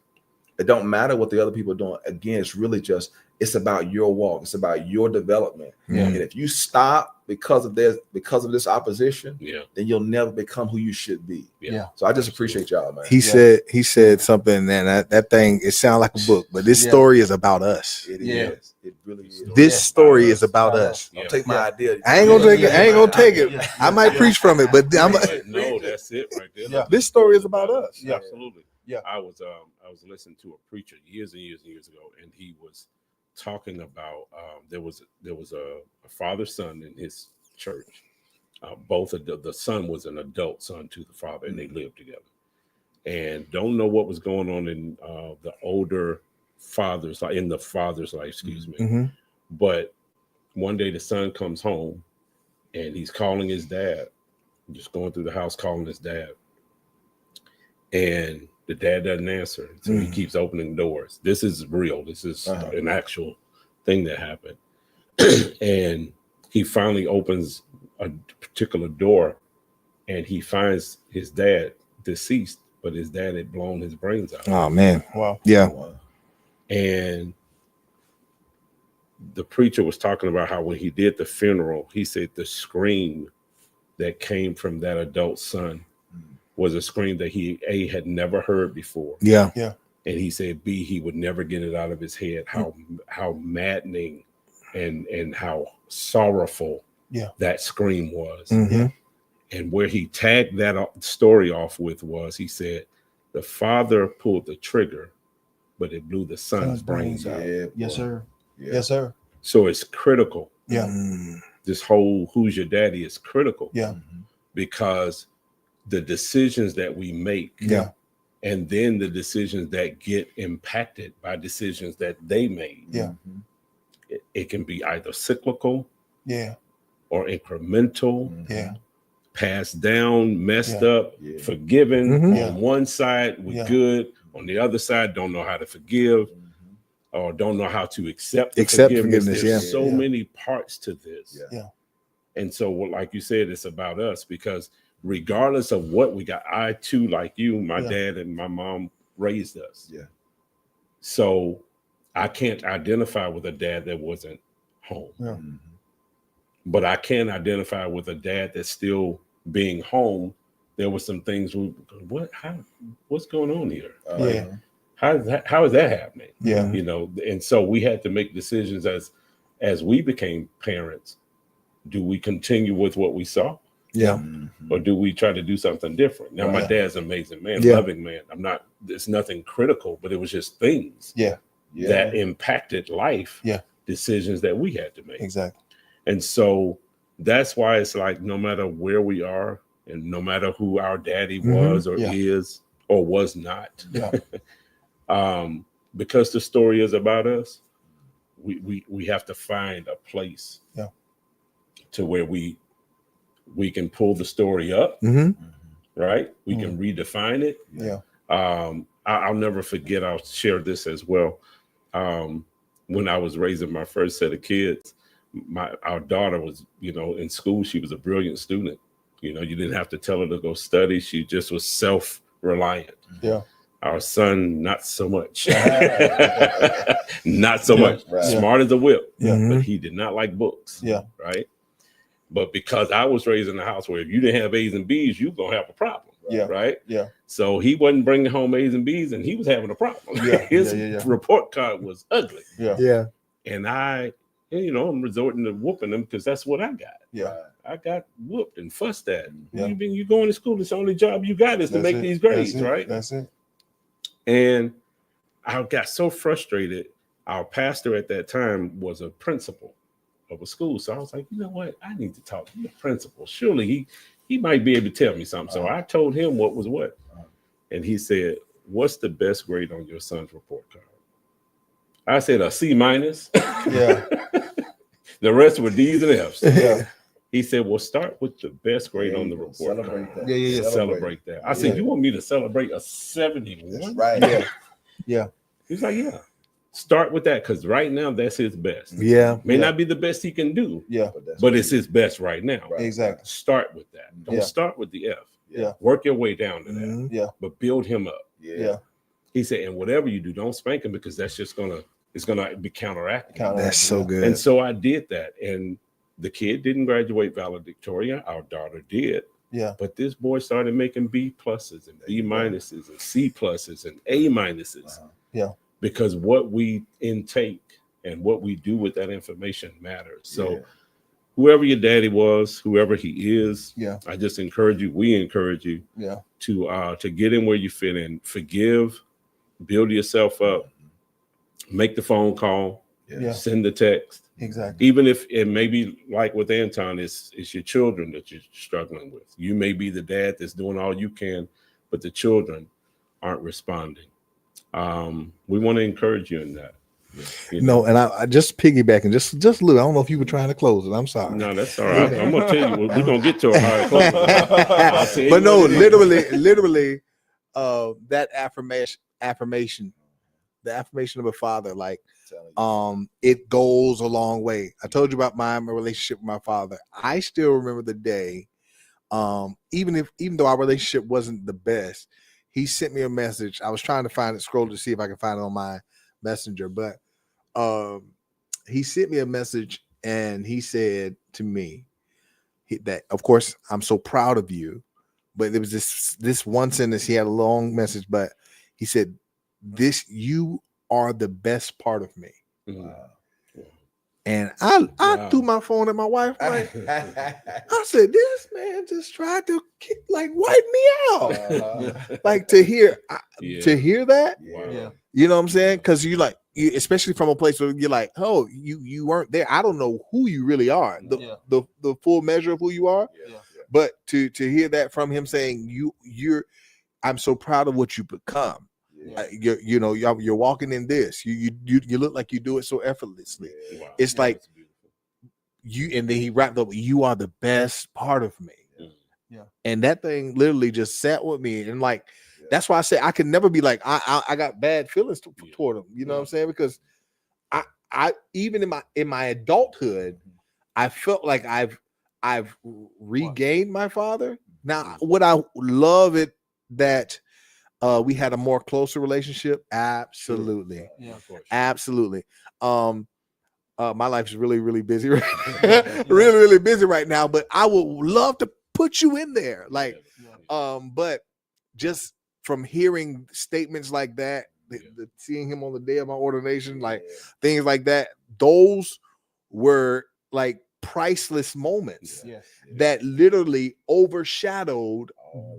it don't matter what the other people are doing. Again, it's really just, it's about your walk. It's about your development. Yeah. And if you stop because of this opposition, Yeah. then you'll never become who you should be. Yeah. So I just appreciate y'all, man. He said something, and that thing, it sounds like a book, but this story is about us. It Yeah. is. It really is. This story is about us. Don't take my idea. I ain't gonna take it. I ain't gonna take it. I might preach from it, but No, that's it right there. Yeah. this story is about us. Yeah. Absolutely. Yeah. I was listening to a preacher years and years and years ago, and he was talking about there was a father son in his church. Both of the son was an adult son to the father, and they lived together. And don't know what was going on in the older father's life, in the father's life, excuse me. Mm-hmm. But one day the son comes home, and he's calling his dad, just going through the house calling his dad, and the dad doesn't answer, so he keeps opening doors. This is real. This is an actual thing that happened. And he finally opens a particular door, and he finds his dad deceased, but his dad had blown his brains out. Oh man. Wow. Yeah. And the preacher was talking about how when he did the funeral, he said the scream that came from that adult son was a scream that he had never heard before. Yeah. And he said B, he would never get it out of his head how maddening and how sorrowful that scream was. Mm-hmm. And where he tagged that story off with was, he said the father pulled the trigger, but it blew the son's brains out. Yeah, Yes, boy. sir. Yeah. Yes, sir. So it's critical. Yeah. This whole who's your daddy is critical. Yeah. Because the decisions that we make, and then the decisions that get impacted by decisions that they made, it can be either cyclical, or incremental, passed down, messed up, forgiven. On one side, we're good. On the other side, don't know how to forgive, or don't know how to accept forgiveness. There's so many parts to this. And so, like you said, it's about us, because regardless of what we got, I too, like you, my dad and my mom raised us. So I can't identify with a dad that wasn't home. But I can identify with a dad that's still being home. There were some things what's going on here? How is that happening? You know, and so we had to make decisions as we became parents. Do we continue with what we saw? Or do we try to do something different? Now, my dad's an amazing man, loving man. It's nothing critical, but it was just things that impacted life, decisions that we had to make. Exactly. And so that's why it's like, no matter where we are, and no matter who our daddy was or is or was not, because the story is about us, we have to find a place to where we can pull the story up, right? We can redefine it. I'll never forget, I'll share this as well. When I was raising my first set of kids, our daughter was, in school, she was a brilliant student. You didn't have to tell her to go study. She just was self-reliant. Our son, not so much. Not so much. Right. Smart as a whip, Mm-hmm. but he did not like books. Right. But because I was raised in a house where if you didn't have A's and B's, you're going to have a problem. Right. So he wasn't bringing home A's and B's, and he was having a problem. His report card was ugly. And I'm resorting to whooping them because that's what I got. I got whooped and fussed at. You going to school, it's the only job you got is to make these grades, right? That's it. And I got so frustrated. Our pastor at that time was a principal of a school. So I was like, you know what? I need to talk to the principal. Surely he might be able to tell me something. So I told him what was what. And he said, what's the best grade on your son's report card? I said a C-. The rest were D's and F's. He said, well, start with the best grade on the report card. Celebrate that. I said, you want me to celebrate a 71? Right. He's like, yeah. Start with that, because right now that's his best. Yeah. May not be the best he can do. Yeah. But it's his best right now. Right. Exactly. Start with that. Don't start with the F. Yeah. Work your way down to that. Mhm. Yeah. But build him up. Yeah. He said, and whatever you do, don't spank him, because that's just it's gonna be counteracted. That's so good. And so I did that. And the kid didn't graduate valedictorian. Our daughter did. Yeah. But this boy started making B pluses and B minuses and C pluses and A minuses. Yeah. Because what we intake and what we do with that information matters. So whoever your daddy was, whoever he is, I just encourage you, we encourage you to get in where you fit in, forgive, build yourself up, make the phone call, send the text. Exactly. Even if it may be like with Anton, it's your children that you're struggling with. You may be the dad that's doing all you can, but the children aren't responding. We want to encourage you in that. No, and I just piggybacking, just a little. I don't know if you were trying to close it. I'm sorry. No, that's all right. I'm gonna tell you, we're gonna get to a hard close. But no, literally, that affirmation, the affirmation of a father, like, it goes a long way. I told you about my relationship with my father. I still remember the day, even though our relationship wasn't the best, he sent me a message. I was trying to find it, scroll to see if I can find it on my messenger, but he sent me a message and he said to me that, of course, I'm so proud of you. But there was this one sentence. He had a long message, but he said, you are the best part of me. And I threw my phone at my wife. Like, I said, this man just tried to wipe me out. Like to hear that. Yeah. You know what I'm saying? Because especially from a place where you're like, oh, you weren't there. I don't know who you really are. The full measure of who you are. But to hear that from him saying I'm so proud of what you become. You're walking in this. You look like you do it so effortlessly. Wow. It's like you, and then he wrapped up, you are the best part of me. Yeah. And that thing literally just sat with me. And that's why I say I can never be like, I got bad feelings toward him. You know what I'm saying? Because I even in my adulthood, I felt like I've regained my father. Now, would I love it that we had a more closer relationship? Absolutely. Yeah, of course. Absolutely. My life is really, really busy right now. Really, really busy right now. But I would love to put you in there. But just from hearing statements like that, seeing him on the day of my ordination, things like that, those were like priceless moments that literally overshadowed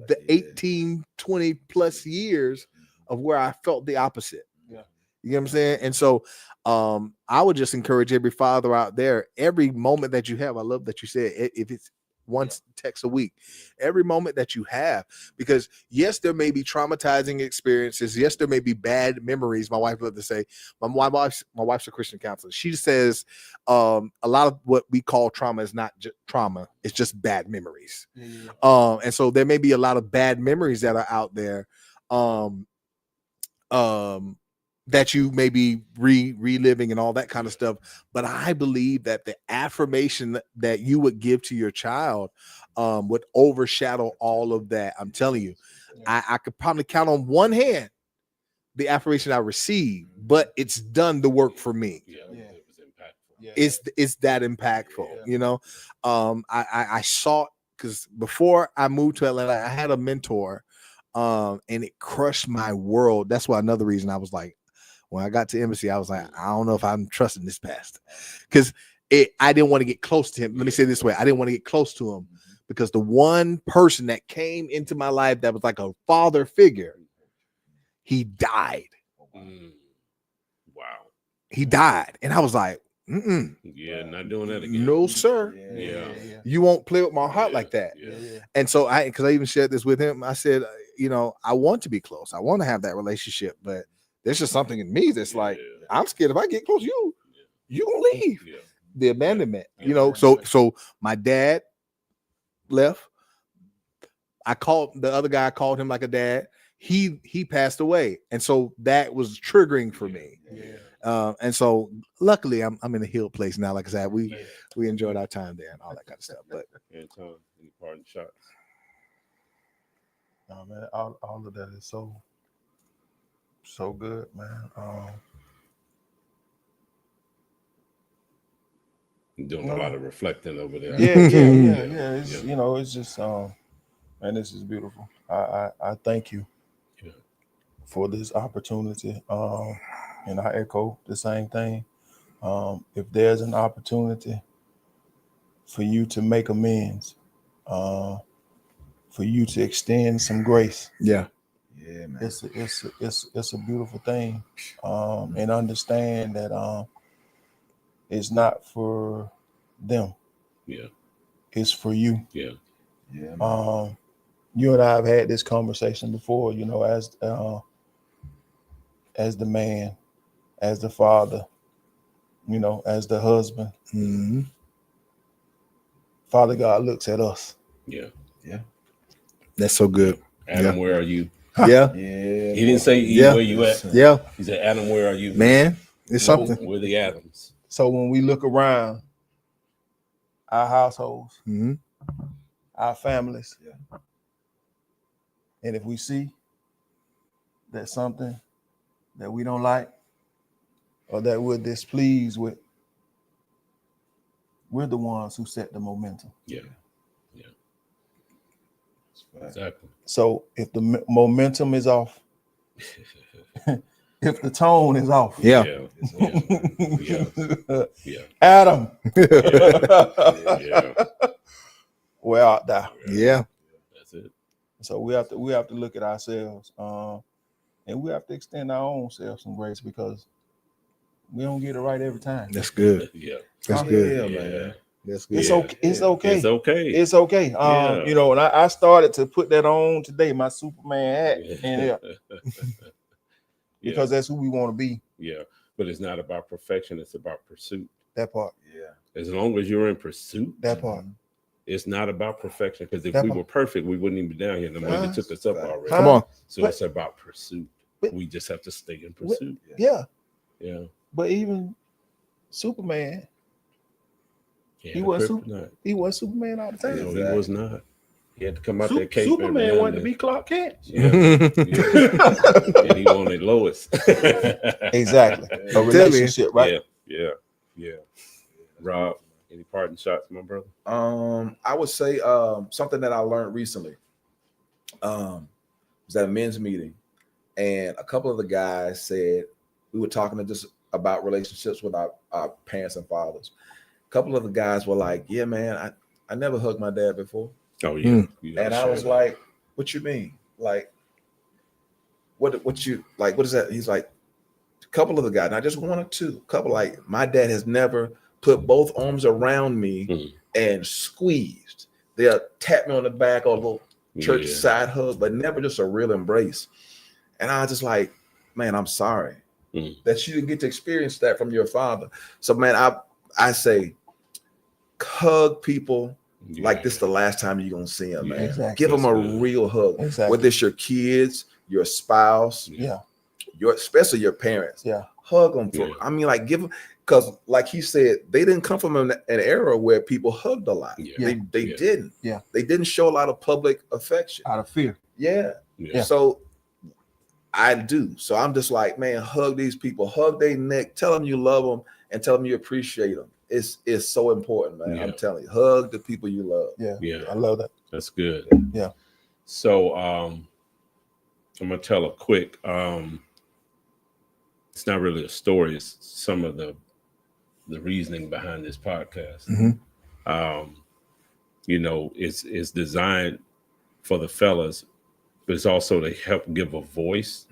the 18, 20 plus years of where I felt the opposite. Yeah. You know what I'm saying? And so I would just encourage every father out there, every moment that you have, I love that you said, if it's once text a week, every moment that you have, because yes, there may be traumatizing experiences. Yes, there may be bad memories. My wife loved to say, my wife's a Christian counselor. She says a lot of what we call trauma is not just trauma. It's just bad memories. And so there may be a lot of bad memories that are out there that you may be reliving and all that kind of stuff. But I believe that the affirmation that you would give to your child would overshadow all of that. I'm telling you, I could probably count on one hand the affirmation I received, but it's done the work for me. It was impactful. It's that impactful. I saw, because before I moved to Atlanta, I had a mentor, and it crushed my world. That's why another reason I was like, when I got to embassy, I was like, I don't know if I'm trusting this pastor, because I didn't want to get close to him. Let me say it this way. I didn't want to get close to him because the one person that came into my life that was like a father figure, he died. Wow. He died. And I was like, yeah, not doing that again. No, sir. Yeah. You won't play with my heart like that. And so because I even shared this with him, I said, I want to be close. I want to have that relationship, but there's just something in me that's like, I'm scared if I get close, you gonna leave. The abandonment, So my dad left. I called the other guy. I called him like a dad. He passed away, and so that was triggering for me. And so luckily I'm in a healed place now. Like I said, we enjoyed our time there and all that kind of stuff. But Anton, any parting shots? No, man, all of that is so good, man. Doing a lot of reflecting over there. Yeah. It's it's just man, this is beautiful. I thank you for this opportunity. And I echo the same thing. If there's an opportunity for you to make amends, for you to extend some grace, Yeah, man. it's a beautiful thing. And understand that it's not for them. Yeah. It's for you. Yeah. Yeah. You and I have had this conversation before, as the man, as the father, as the husband. mm-hmm. Father God looks at us. Yeah. That's so good. Adam, where are you? Yeah. Yeah. He didn't say Yeah. where you at. Yeah. He said, Adam, where are you? Man, it's something. We're the Adams. So when we look around our households, Mm-hmm. our families, Yeah. and if we see that something that we don't like or that we're displeased with, we're the ones who set the momentum. Yeah. Exactly. So if the momentum is off, if the tone is off, Yeah. Adam, Yeah. we're out there. Yeah. That's it. So we have to look at ourselves, and we have to extend our own selves some grace because we don't get it right every time. That's good. Yeah. That's Yeah, good. man. That's good. It's okay. It's okay. It's okay. It's okay. Yeah. And I started to put that on today, my Superman hat, and because that's who we want to be. Yeah. But it's not about perfection, it's about pursuit. That part. Yeah. As long as you're in pursuit, That part. it's not about perfection. Because if That we part. were perfect, we wouldn't even be down here. No more. They took us up already. Come on. So But- it's about pursuit. but- We just have to stay in pursuit. Yeah. Yeah. But even Superman, Yeah, He the wasn't kryptonite. he was Superman all the time. No, he was not. He had to come out there. cape every Superman now wanted to and be Clark Kent. then. Yeah. And he wanted Lois. Exactly. A relationship, right? Yeah. Rob, any parting shots, my brother? I would say something that I learned recently. Was at a men's meeting, and a couple of the guys said we were talking just about relationships with our parents and fathers. A couple of the guys were like, "Yeah, man, I never hugged my dad before," Oh yeah. and I was like, "What you mean? Like, what you like? What is that?" He's like, "A couple of the guys, not just one or two. Couple like my dad has never put both arms around me and squeezed. They'll tap me on the back or a little church side hug, but never just a real embrace." And I was just like, "Man, I'm sorry that you didn't get to experience that from your father." So, man, I say, hug people like this the last time you're gonna see them, man. Exactly. Give them a That's good. real hug, Exactly. whether it's your kids, your spouse, Yeah. especially your parents. Yeah. Hug them for. Yeah. I mean, like give them, because like he said, they didn't come from an era where people hugged a lot. Yeah. They didn't. Yeah. They didn't show a lot of public affection. Out of fear. Yeah. Yeah. So I do. So I'm just like, man, hug these people, hug their neck, tell them you love them, and tell them you appreciate them. It's so important, man. Yeah. I'm telling you, hug the people you love. Yeah. Yeah. I love that. That's good. Yeah. So I'm gonna tell a quick it's not really a story, it's some of the reasoning behind this podcast. It's designed for the fellas, but it's also to help give a voice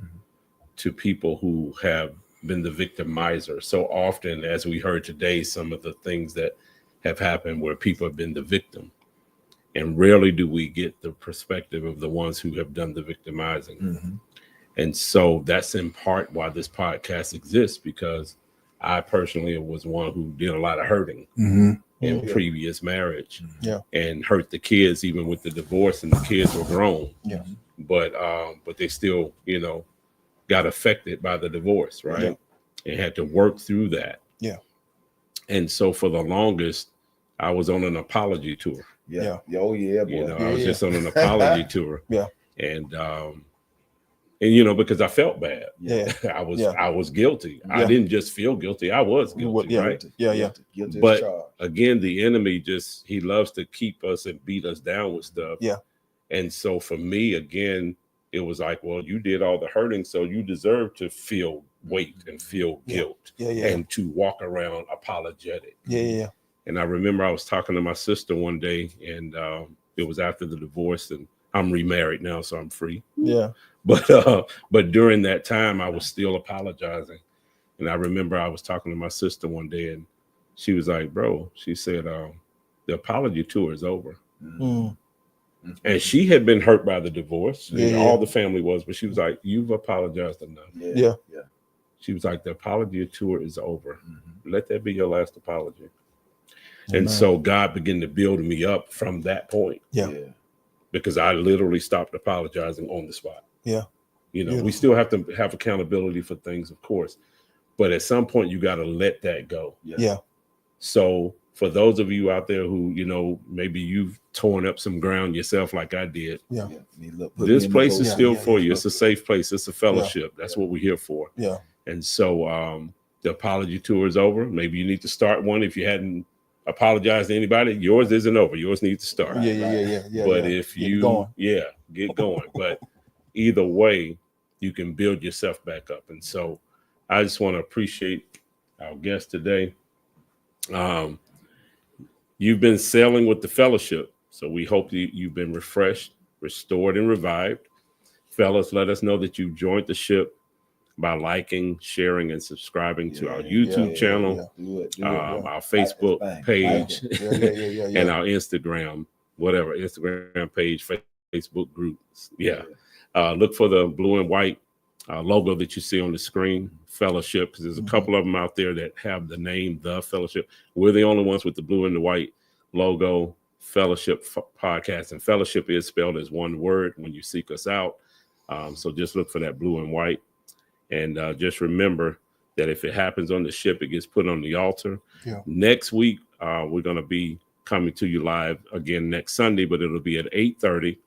to people who have been the victimizer. So often, as we heard today, some of the things that have happened where people have been the victim, and rarely do we get the perspective of the ones who have done the victimizing. And so that's in part why this podcast exists, because I personally was one who did a lot of hurting in previous marriage, and hurt the kids even with the divorce, and the kids were grown. But they still, got affected by the divorce, right? and had to work through that. Yeah. And so for the longest, I was on an apology tour. Yeah. Oh yeah, boy. You know, I was just on an apology tour. Yeah. And you know, because I felt bad. Yeah. I was guilty. Yeah. I didn't just feel guilty. I was guilty, right? Yeah. Guilty But as charged. again, the enemy he loves to keep us and beat us down with stuff. Yeah. And so for me, again, it was like, well, you did all the hurting, so you deserve to feel weight and feel guilt and to walk around apologetic. Yeah. And I remember I was talking to my sister one day, and it was after the divorce, and I'm remarried now, so I'm free. Yeah. But during that time, I was still apologizing. And I remember I was talking to my sister one day, and she was like, bro, she said, the apology tour is over. Mm. And she had been hurt by the divorce. Yeah, All the family was, but she was like, you've apologized enough. Yeah. She was like, the apology tour is over. Let that be your last apology. Amen. And so God began to build me up from that point. Yeah. Because I literally stopped apologizing on the spot. Yeah. You know, Beautiful. we still have to have accountability for things, of course. But at some point, you got to let that go. Yeah. So for those of you out there who, you know, maybe you've torn up some ground yourself like I did. Yeah. This place is still for you. Yeah. It's a safe place. It's a fellowship. That's what we're here for. Yeah. And so the apology tour is over. Maybe you need to start one. If you hadn't apologized to anybody, yours isn't over. Yours needs to start. Yeah. But if you, get going. But either way, you can build yourself back up. And so I just want to appreciate our guest today. You've been sailing with the fellowship. So we hope you've been refreshed, restored, and revived. Fellas, let us know that you joined the ship by liking, sharing, and subscribing to our YouTube channel, our Facebook page, and our Instagram, whatever, Instagram page, Facebook groups. Look for the blue and white logo that you see on the screen, Fellowship, because there's a couple of them out there that have the name The Fellowship. We're the only ones with the blue and the white logo, Fellaship Podcast. And Fellowship is spelled as one word when you seek us out. So just look for that blue and white. And just remember that if it happens on the ship, it gets put on the altar. Yeah. Next week, we're going to be coming to you live again next Sunday, but it'll be at 8:30.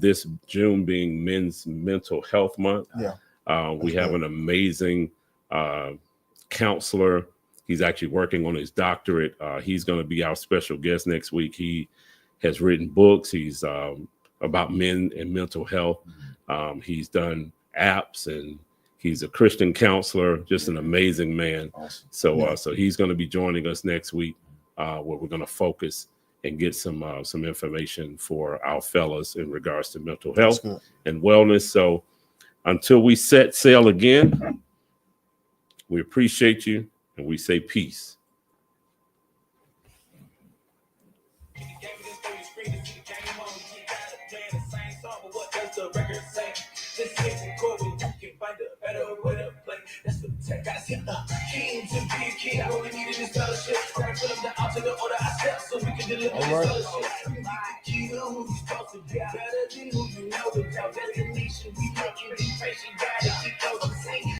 This June being Men's Mental Health Month. We have an amazing counselor. He's actually working on his doctorate. He's going to be our special guest next week. He has written books. He's about men and mental health. He's done apps, and he's a Christian counselor, just an amazing man. Awesome. So he's going to be joining us next week, where we're going to focus and get some information for our fellas in regards to mental health and wellness. So until we set sail again, we appreciate you and we say peace. This is Corey, you can find a better way to play. That's what the tech guys hit. King to be a king, I only needed this fellowship. Gotta fill up the altar, the order I step, so we can deliver this fellowship. We key to who you supposed to be, better than who you know. Without destination, we making be patient, guided.